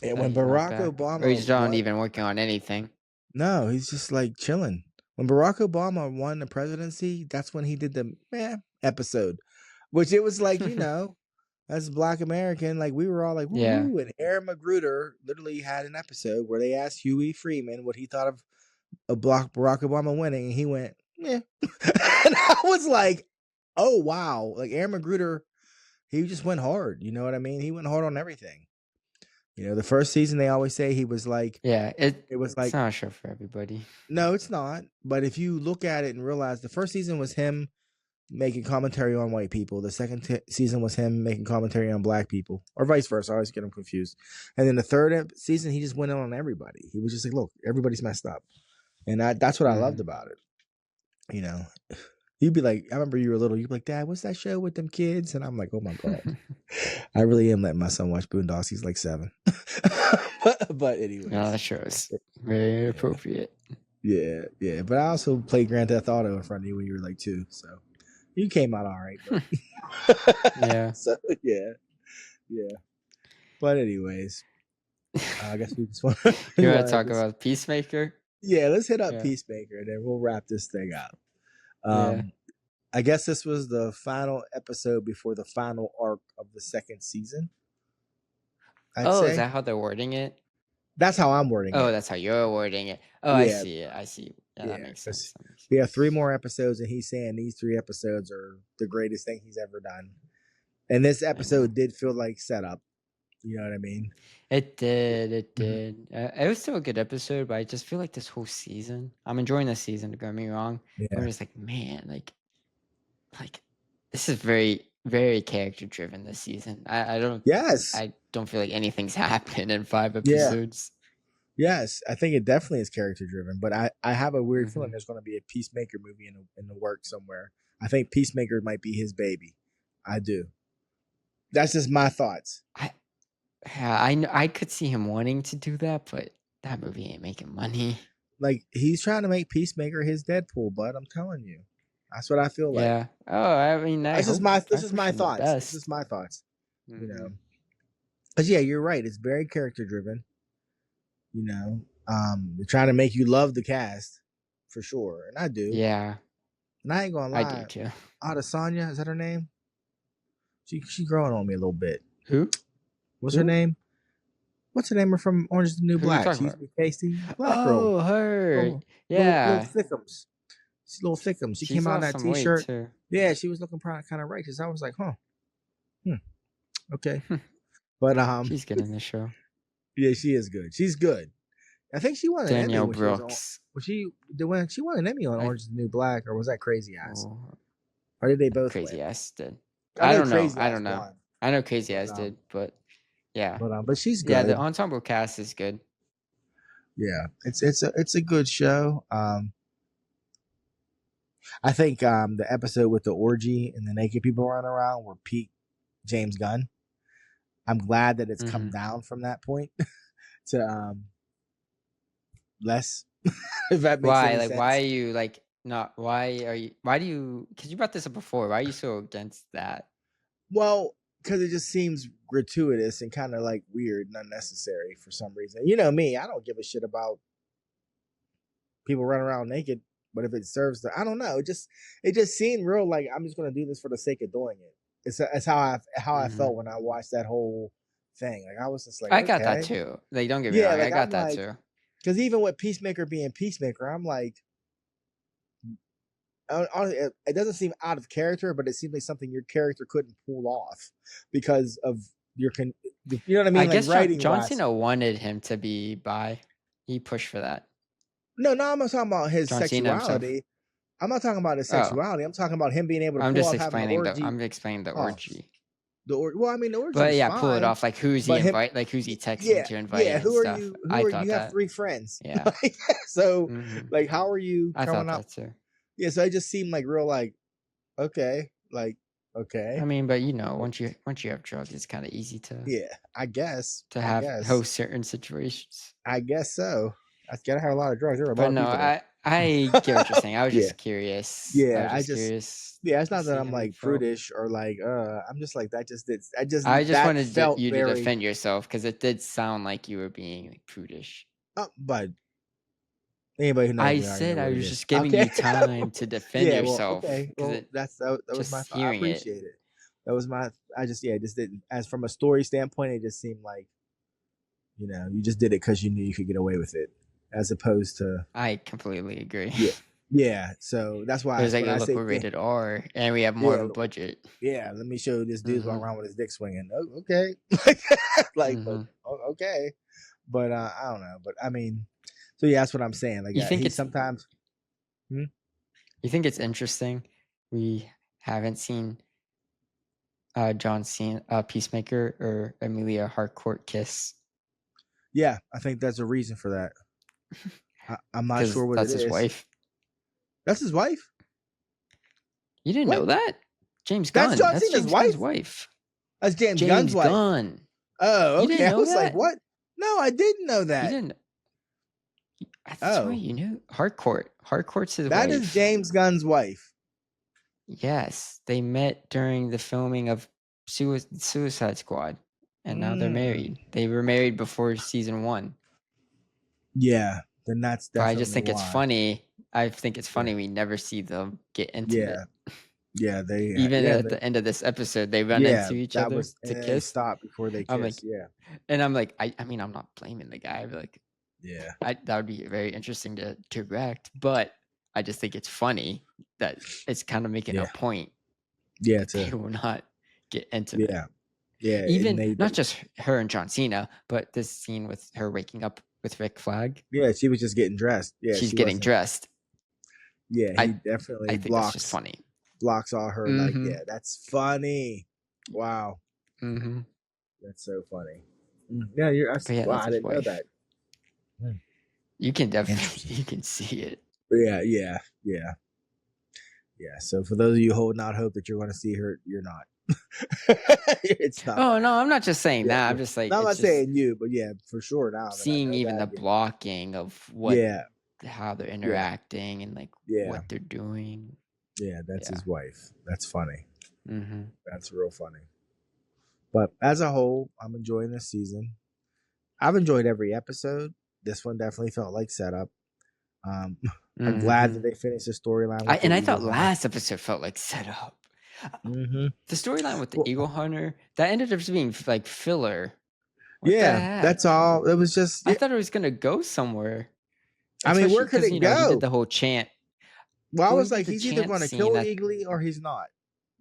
And when Barack Obama, or he's not even working on anything. No, he's just like chilling. When Barack Obama won the presidency, that's when he did the episode, which it was like, as a Black American, like we were all like, woo. And Aaron McGruder literally had an episode where they asked Huey Freeman what he thought of Barack Obama winning, and he went, and I was like, oh wow, like Aaron McGruder. He just went hard. You know what I mean? He went hard on everything. The first season, they always say he was like... Yeah, it was like... It's not a show for everybody. No, it's not. But if you look at it and realize the first season was him making commentary on white people. The second season was him making commentary on Black people. Or vice versa. I always get them confused. And then the third season, he just went in on everybody. He was just like, look, everybody's messed up. And that's what I loved about it. You'd be like, I remember you were little. You'd be like, Dad, what's that show with them kids? And I'm like, oh my God. I really am letting my son watch Boondocks. He's like 7. but anyway. No, that show is very appropriate. Yeah. But I also played Grand Theft Auto in front of you when you were like 2. So you came out all right. Yeah. So, yeah. But anyways, I guess we just want to... You want to talk about Peacemaker? Yeah, let's hit up Peacemaker, and then we'll wrap this thing up. I guess this was the final episode before the final arc of the second season. Is that how they're wording it? That's how I'm wording it. Oh, that's how you're wording it. Oh, I see it. I see. Yeah, that makes sense. We have 3 more episodes, and he's saying these 3 episodes are the greatest thing he's ever done. And this episode did feel like setup. You know what I mean? It did. It was still a good episode, but I just feel like this whole season, I'm enjoying this season, don't get me wrong. Yeah. I'm just like, man, like this is very, very character driven this season. I don't feel like anything's happened in 5 episodes. Yes, I think it definitely is character driven, but I have a weird feeling there's going to be a Peacemaker movie in the works somewhere. I think Peacemaker might be his baby. I do. That's just my thoughts. I could see him wanting to do that, but that movie ain't making money. Like, he's trying to make Peacemaker his Deadpool, bud. I'm telling you. That's what I feel like. Yeah. Oh, I mean, this is my thoughts. This is my thoughts. Because you're right. It's very character driven. They're trying to make you love the cast for sure, and I do. Yeah. And I ain't gonna lie. I do too. Adesanya, is that her name? She growing on me a little bit. Who? What's her name? What's her name from Orange is the New Black? She's with Casey. Black girl. Her. Little thickums. She's little thickums. She came out in that T-shirt. Yeah, she was looking kind of righteous. I was like, okay. But she's good in the show. Yeah, she is good. She's good. I think she won an Danielle Emmy. Brooks. She won an Emmy on Orange is the New Black, or was that Crazy Ass? Or did they both? Crazy Ass did. I don't know. I know Crazy Ass did, but yeah. But she's good. Yeah, the ensemble cast is good. Yeah, it's a good show. I think the episode with the orgy and the naked people running around were peak James Gunn. I'm glad that it's come down from that point to less. If that makes any sense. Why are you like not? Why do you? Because you brought this up before. Why are you so against that? Well, because it just seems gratuitous and kind of like weird and unnecessary for some reason. You know me, I don't give a shit about people running around naked, but if it serves I don't know. It just seemed real like I'm just gonna do this for the sake of doing it. It's how I felt when I watched that whole thing. Like I was just like, I got that too. Like, don't get me wrong, I got that too. Because even with Peacemaker being Peacemaker, I'm like, it doesn't seem out of character, but it seems like something your character couldn't pull off because of you know what I mean? I like guess writing John Cena wanted him to be bi. He pushed for that. No, I'm not talking about his John Cena himself. sexuality. I'm not talking about his sexuality. I'm talking about him being able to pull off having an orgy. I'm explaining the orgy. Well, I mean, the orgy. But yeah, fine, pull it off. Like who's he invite? Like who's he texting to invite? Yeah, who and are stuff. you? I Who are thought you? that. Have 3 friends. Yeah. So, like, how are you? I thought that too. Yeah, so it just seemed like real, like, okay. I mean, but you know, once you have drugs, it's kind of easy to. Yeah, I guess to have host certain situations. I guess so. I gotta have a lot of drugs. There are a but lot no, of people. I get what you're saying. I was just curious. Yeah, I was just curious. Yeah, it's not that I'm like prudish or like I'm just like that. I just wanted you to defend yourself because it did sound like you were being like prudish. But anybody who knows I said I was just giving you time to defend yourself. Well, that was my. I appreciate it. That was my. I just didn't. As from a story standpoint, it just seemed like, you know, you just did it because you knew you could get away with it, as opposed to. I completely agree. Yeah. So that's why. It's like, look, we're rated R, and we have more of a budget. Yeah, let me show this dude's walking around with his dick swinging. Oh, okay, but okay, but I don't know. But I mean, so yeah, that's what I'm saying. Like, you think it's sometimes. You think it's interesting? We haven't seen John Cena, Peacemaker, or Emilia Harcourt kiss. Yeah, I think there's a reason for that. I'm not sure what that's it is. His wife. That's his wife? You didn't know that? James Gunn. That's James Gunn's wife? That's James Gunn's wife. Gunn. Oh, okay. I was that? like, what? No, I didn't know that. You didn't. That's why you knew. Harcourt's his wife. That is James Gunn's wife. Yes, they met during the filming of Suicide Squad, and now they're married. They were married before season 1. Yeah, then that's definitely. I just think it's funny. I think it's funny we never see them get intimate. Yeah, they even at the end of this episode they run into each other to kiss. Stop before they kiss. I'm like, and I'm like, I mean, I'm not blaming the guy. But like, that would be very interesting to direct, but I just think it's funny that it's kind of making a point. Yeah, they will not get intimate. Yeah. Even not just her and John Cena, but this scene with her waking up with Rick Flag. Yeah, she was just getting dressed. Yeah, she's getting dressed. Yeah, he definitely. I think it's just funny. Blocks all her like, yeah, that's funny. Wow. That's so funny. Yeah, wow, I didn't know that. You can definitely see it. Yeah. So for those of you holding out hope that you're going to see her, you're not. It's not. Oh no, I'm not just saying that. I'm just like, I'm not saying you, but yeah, for sure. Now seeing even the blocking of what, how they're interacting and like what they're doing. Yeah, that's his wife. That's funny. That's real funny. But as a whole, I'm enjoying this season. I've enjoyed every episode. This one definitely felt like setup. I'm glad that they finished the storyline. I thought last episode felt like setup. The storyline with the Eagle Hunter, that ended up being like filler. That's all. It was just. I thought it was gonna go somewhere. I mean, where could it go? He did the whole chant. Well, I was like, he's either going to kill Eagly or he's not.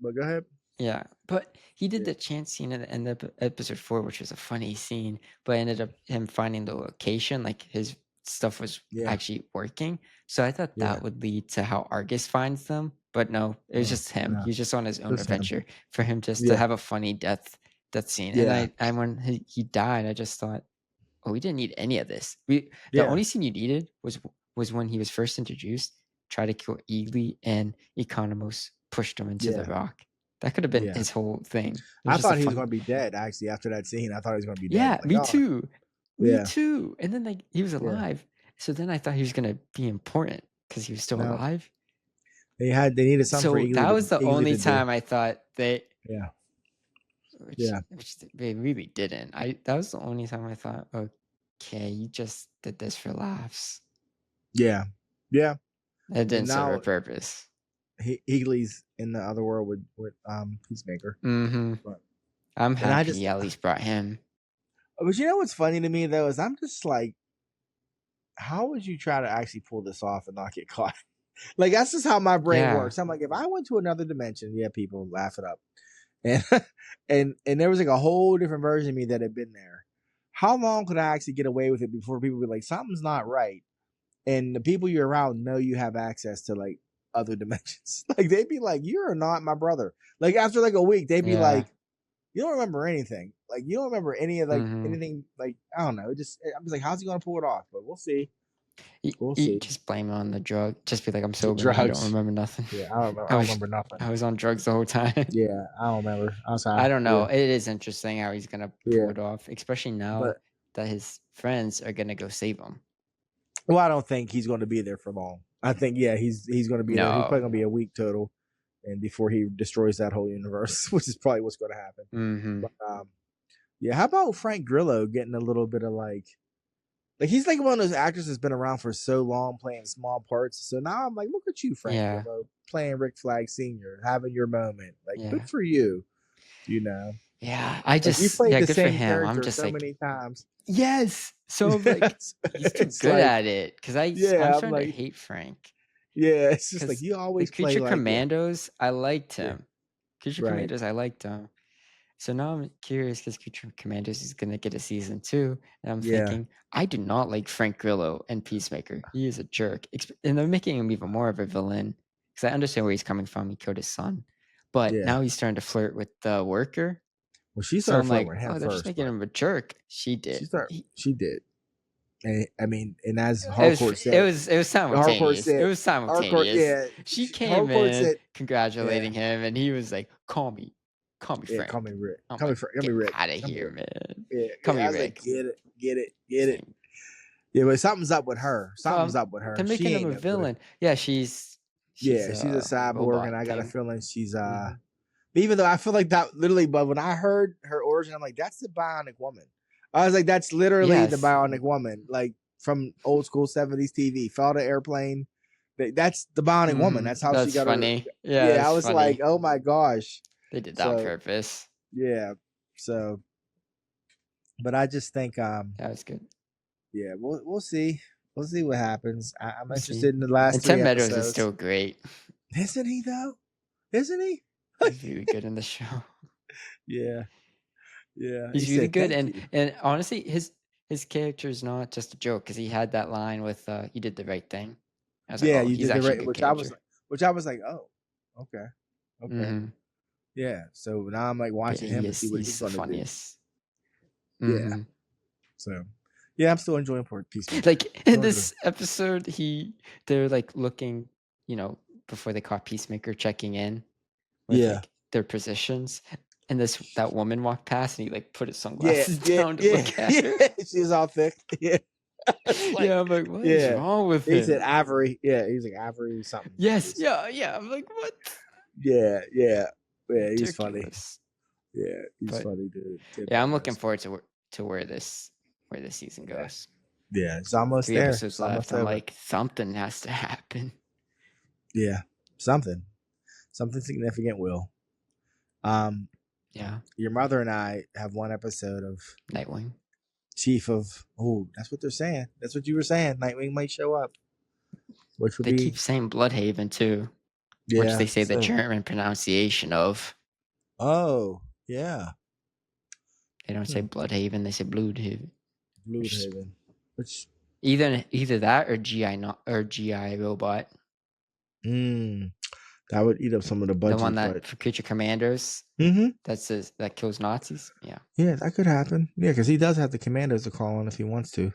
But go ahead. Yeah, but he did the chant scene at the end of episode 4, which was a funny scene, but ended up him finding the location, like his stuff was actually working. So I thought that would lead to how Argus finds them, but no, it was just him. He's just on his own adventure. For him just to have a funny death scene. And I when he died, I just thought, oh, we didn't need any of this. The only scene you needed was when he was first introduced, try to kill Eagly, and Economos pushed him into the rock. That could have been his whole thing. I thought he was going to be dead, actually, after that scene. I thought he was going to be dead. Yeah, me too. Me too. And then like he was alive. So then I thought he was going to be important because he was still alive. They needed something for Eagly. So that was the only time I thought they... Which they really didn't. That was the only time I thought, okay, you just did this for laughs. Yeah. It didn't serve a purpose. Eagly's in the other world with Peacemaker. But, I'm happy he at least brought him. But you know what's funny to me though is I'm just like, how would you try to actually pull this off and not get caught? Like that's just how my brain works. I'm like, if I went to another dimension, yeah, people laugh it up, and and there was like a whole different version of me that had been there. How long could I actually get away with it before people be like, something's not right, and the people you're around know you have access to like other dimensions? Like they'd be like, you're not my brother. Like after like a week, they'd be like, you don't remember anything. Like you don't remember any of like anything. Like I don't know. I'm just like, how's he gonna pull it off? But we'll see. We'll see. Just blame it on the drug. Just be like, I'm sober. I don't remember nothing. Yeah, I don't remember nothing. I was on drugs the whole time. Yeah, I don't remember. I don't know. Yeah. It is interesting how he's gonna pull it off, especially now that his friends are gonna go save him. Well, I don't think he's going to be there for long. I think he's going to be there. He's probably going to be a week total, and before he destroys that whole universe, which is probably what's going to happen. Mm-hmm. But, how about Frank Grillo getting a little bit of like he's like one of those actors that's been around for so long playing small parts. So now I'm like, look at you, Frank Grillo, playing Rick Flag Sr., having your moment. Like, good for you. You know. Yeah, I just you played the same character I'm just so many times. Yes, so like he's too good at it because I'm starting to hate Frank. Yeah, it's just like you always play Creature Commandos. I liked him. Creature Commandos. I liked him. So now I'm curious because Creature Commandos is gonna get a season 2, and I'm thinking I do not like Frank Grillo and Peacemaker. He is a jerk, and they're making him even more of a villain because I understand where he's coming from. He killed his son, but now he's starting to flirt with the worker. Well, she started flirting with him they're first. Just making him a jerk. She did. She did. And I mean, and as Hardcore said, it was simultaneous. It was simultaneous. She came in congratulating him, and he was like, "Call me Frank. Call me Rick. Call me Rick. Out of here, man. Yeah, call me Rick. Like, get it. Yeah, but something's up with her. They're making him a villain. Yeah, she's a cyborg, and I got a feeling she's Even though I feel like that literally, but when I heard her origin, I'm like, that's the Bionic Woman. I was like, that's literally the Bionic Woman, like from old school 70s TV. Fell out of airplane. That's the Bionic Woman. That's how she got funny. Her. Yeah, I was like, oh my gosh. They did that on purpose. Yeah. So, but I just think that was good. Yeah, we'll see. We'll see what happens. I'm interested in the last. And 3 Tim Meadows is still great. Isn't he though? Isn't he? He's really good in the show. Yeah. He's really good, and honestly, his character is not just a joke because he had that line with "You did the right thing." I was like, you did the right, which I was like, oh, okay. Mm-hmm. Yeah. So now I'm like watching him to see what he's going to do. Funniest. Mm-hmm. Yeah. So yeah, I'm still enjoying Peacemaker. Like in this episode, they're like looking, before they caught Peacemaker, checking in with like their positions. And that woman walked past, and he like put his sunglasses down to look at her. She was all thick. Yeah. Like, I'm like, what is wrong with him? He said Avery. Yeah, he's like Avery something. Yes. Yeah. I'm like, what? Yeah. He's funny. Yeah, he's funny, dude. Yeah, I'm looking forward to where this season goes. Yeah, it's almost 3 there. episodes left. I'm like, something has to happen. Yeah, something significant will. Yeah. Your mother and I have one episode of Nightwing. Chief of. Oh, that's what they're saying. That's what you were saying. Nightwing might show up. Which would they keep saying Bloodhaven too. Yeah, which they say the German pronunciation of. Oh, yeah. They don't say Bloodhaven. They say Bloodhaven. Bloodhaven. Which either that or GI Robot. That would eat up some of the budget. The one that for Creature Commandos. Mm-hmm. That kills Nazis. Yeah. Yeah, that could happen. Yeah, because he does have the commandos to call on if he wants to.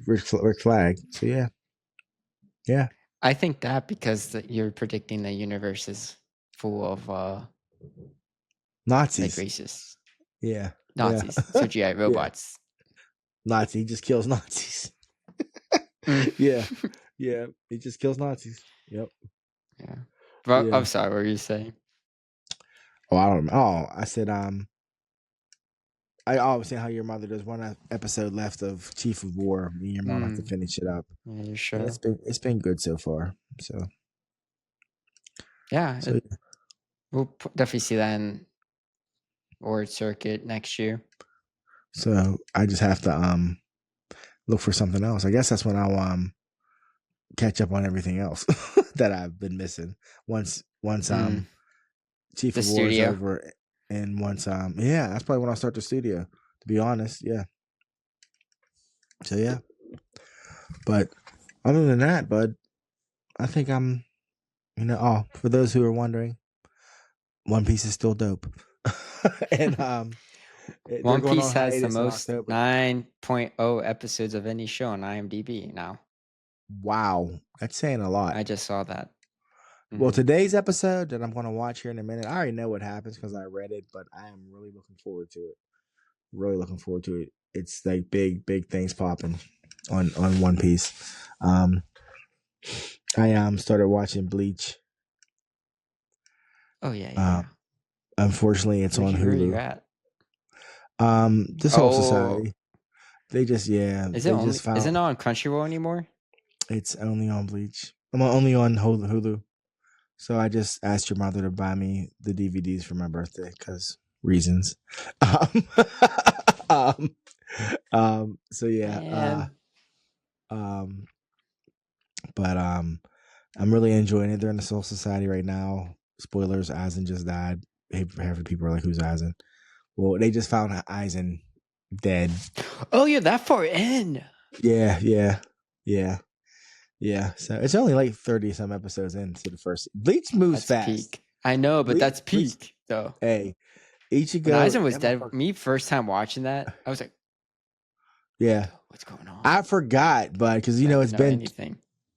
Rick Flag. So yeah. Yeah. I think that because you're predicting the universe is full of Nazis. Like racists. Yeah. Nazis. Yeah. So GI robots. Yeah. Nazi. He just kills Nazis. Yeah. Yeah. He just kills Nazis. Yep. Yeah. But I'm sorry, what were you saying? Oh, I don't know. Oh, I said I always say how your mother does one episode left of Chief of War. Me and your mom have to finish it up. Yeah, you sure? And it's been good so far. So yeah, we'll definitely see that in Award Circuit next year. So I just have to look for something else. I guess that's when I'll catch up on everything else that I've been missing. Once Chief The of War is studio. over, and once yeah, that's probably when I'll start the studio. To be honest, yeah. So yeah, but other than that, bud, I think I'm. For those who are wondering, One Piece is still dope, and One going Piece on has the hiatus in most October. 9.0 episodes of any show on IMDb now. Wow, that's saying a lot. I just saw that. Well, today's episode that I'm going to watch here in a minute, I already know what happens because I read it, but I am really looking forward to it. Really looking forward to it. It's like big things popping on One Piece. I started watching Bleach. Oh yeah. Unfortunately, it's on Hulu. Where are you at? The Soul Society. They just Is it not on Crunchyroll anymore? It's only on Bleach. I'm only on Hulu. So I just asked your mother to buy me the DVDs for my birthday because reasons. So yeah. But I'm really enjoying it. They're in the Soul Society right now. Spoilers: Aizen just died. Half the people are like, "Who's Aizen?" Well, they just found Aizen dead. Oh, you're that far in. Yeah. So it's only like 30 some episodes into the first. Bleach moves fast. Peak. I know, but that's peak though. Hey, Ichigo. When Aizen was dead, me first time watching that, I was like, "Yeah, what's going on?" I forgot, but because it's been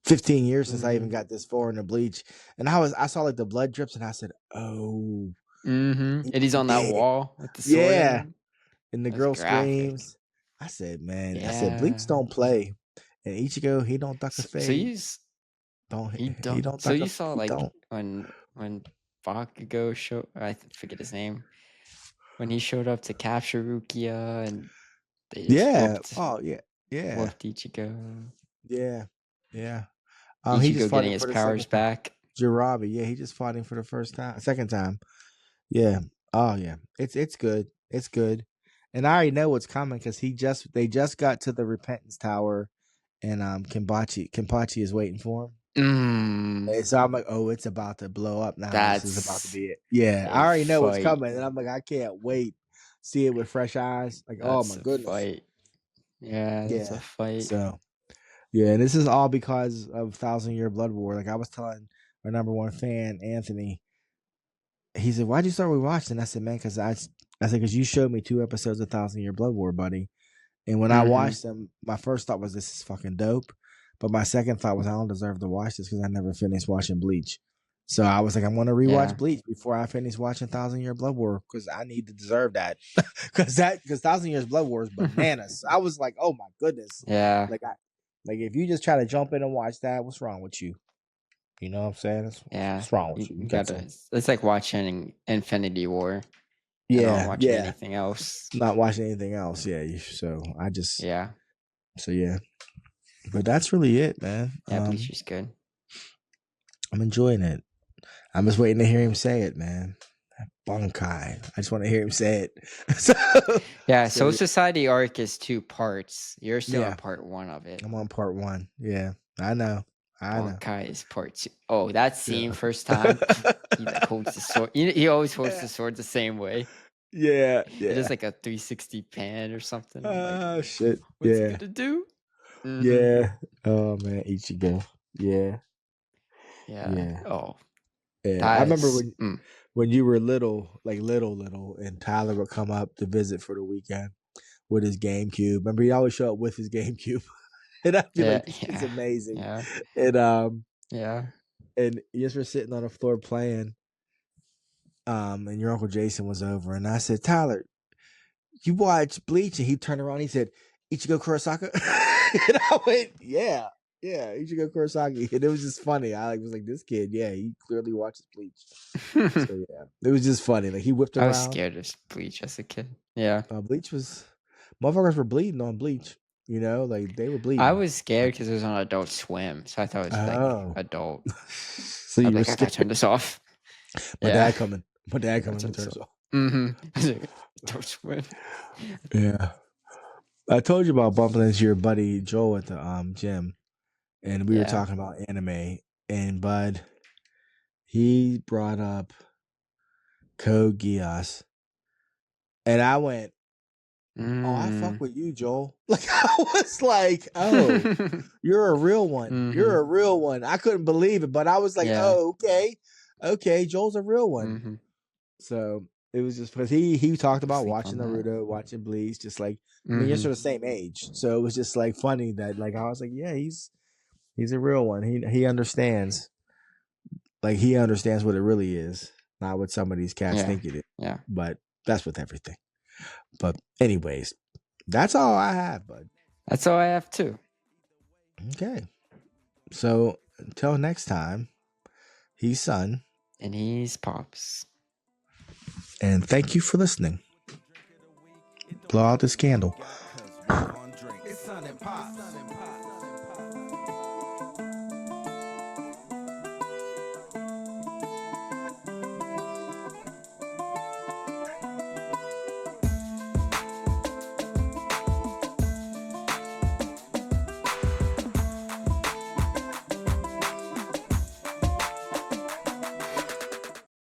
15 years since I even got this far into Bleach, and I saw like the blood drips, and I said, "Oh." And he's on that wall with the sword. Yeah, and the girl screams. I said, "Man," I said, "Bleach don't play." And Ichigo, he don't duck a fade. So he don't. So you saw like when Bakugo showed, I forget his name, when he showed up to capture Rukia, and they just whooped Ichigo. Yeah. Ichigo he just getting his powers back. Jirabi, yeah, he just fought him for the second time. Yeah. Oh yeah. It's good. It's good. And I already know what's coming because they just got to the Repentance Tower, and Kenpachi is waiting for him. And so I'm like, oh, it's about to blow up now. This is about to be it. Yeah, I already know what's coming, and I'm like, I can't wait. See it with fresh eyes. Like, oh my goodness. Fight. Yeah, that's a fight. So, yeah, and this is all because of 1,000-Year Blood War. Like I was telling our number one fan, Anthony, he said, "Why'd you start rewatching?" I said, "Man, because you showed me 2 episodes of 1,000-Year Blood War, buddy." And when I watched them, my first thought was, "This is fucking dope." But my second thought was, I don't deserve to watch this because I never finished watching Bleach. So I was like, I'm going to rewatch Bleach before I finish watching 1,000-Year Blood War because I need to deserve that. Because 1,000 Years Blood War is bananas. I was like, oh my goodness. Yeah. Like if you just try to jump in and watch that, what's wrong with you? You know what I'm saying? What's wrong with you? It's like watching Infinity War. Yeah. Not watching anything else. Not watching anything else. Yeah. So I just. Yeah. So yeah. But that's really it, man. Yeah, Bleach is good. I'm enjoying it. I'm just waiting to hear him say it, man. Bunkai. I just want to hear him say it. Soul Society arc is 2 parts. You're still on part 1 of it. I'm on part 1. Yeah, I know. Bunkai is part 2. Oh, that scene first time. He like holds the sword. He always holds the sword the same way. Yeah. It's just like a 360 pan or something. Oh shit! What's he gonna do? Yeah. Oh man, Ichigo. Yeah. Oh. Yeah. I remember when you were little, and Tyler would come up to visit for the weekend with his GameCube. Remember, he'd always show up with his GameCube, and I'd be like, "It's amazing." Yeah. And and you just were sitting on the floor playing. And your Uncle Jason was over, and I said, "Tyler, you watch Bleach?" And he turned around, and he said, "Ichigo Kurosaka." And I went, yeah, Ichigo Kurosaki. And it was just funny. I was like, this kid, he clearly watches Bleach. So yeah, it was just funny. Like he whipped around. I was scared of Bleach as a kid. Yeah, Bleach was, motherfuckers were bleeding on Bleach. Like they were bleeding. I was scared because it was on Adult Swim, so I thought it was like adult. So you were like, I gotta turn this off. My dad coming to turn this off. Adult Swim. Yeah. I told you about bumping into your buddy Joel at the gym, and we were talking about anime, and Bud, he brought up Code Geass, and I went, "Oh, I fuck with you, Joel." Like I was like, "Oh, you're a real one. You're a real one." I couldn't believe it, but I was like, "Oh, okay, Joel's a real one." So it was just because he talked about watching Naruto, watching Bleach, just like I mean, you're sort of the same age, so it was just like funny that like I was like, yeah, he's a real one. He understands, like he understands what it really is, not what some of these cats think it is. Yeah, but that's with everything. But anyways, that's all I have, bud. That's all I have too. Okay, so until next time, he's Son, and he's Pops. And thank you for listening. Blow out this candle. It's Son and Pops.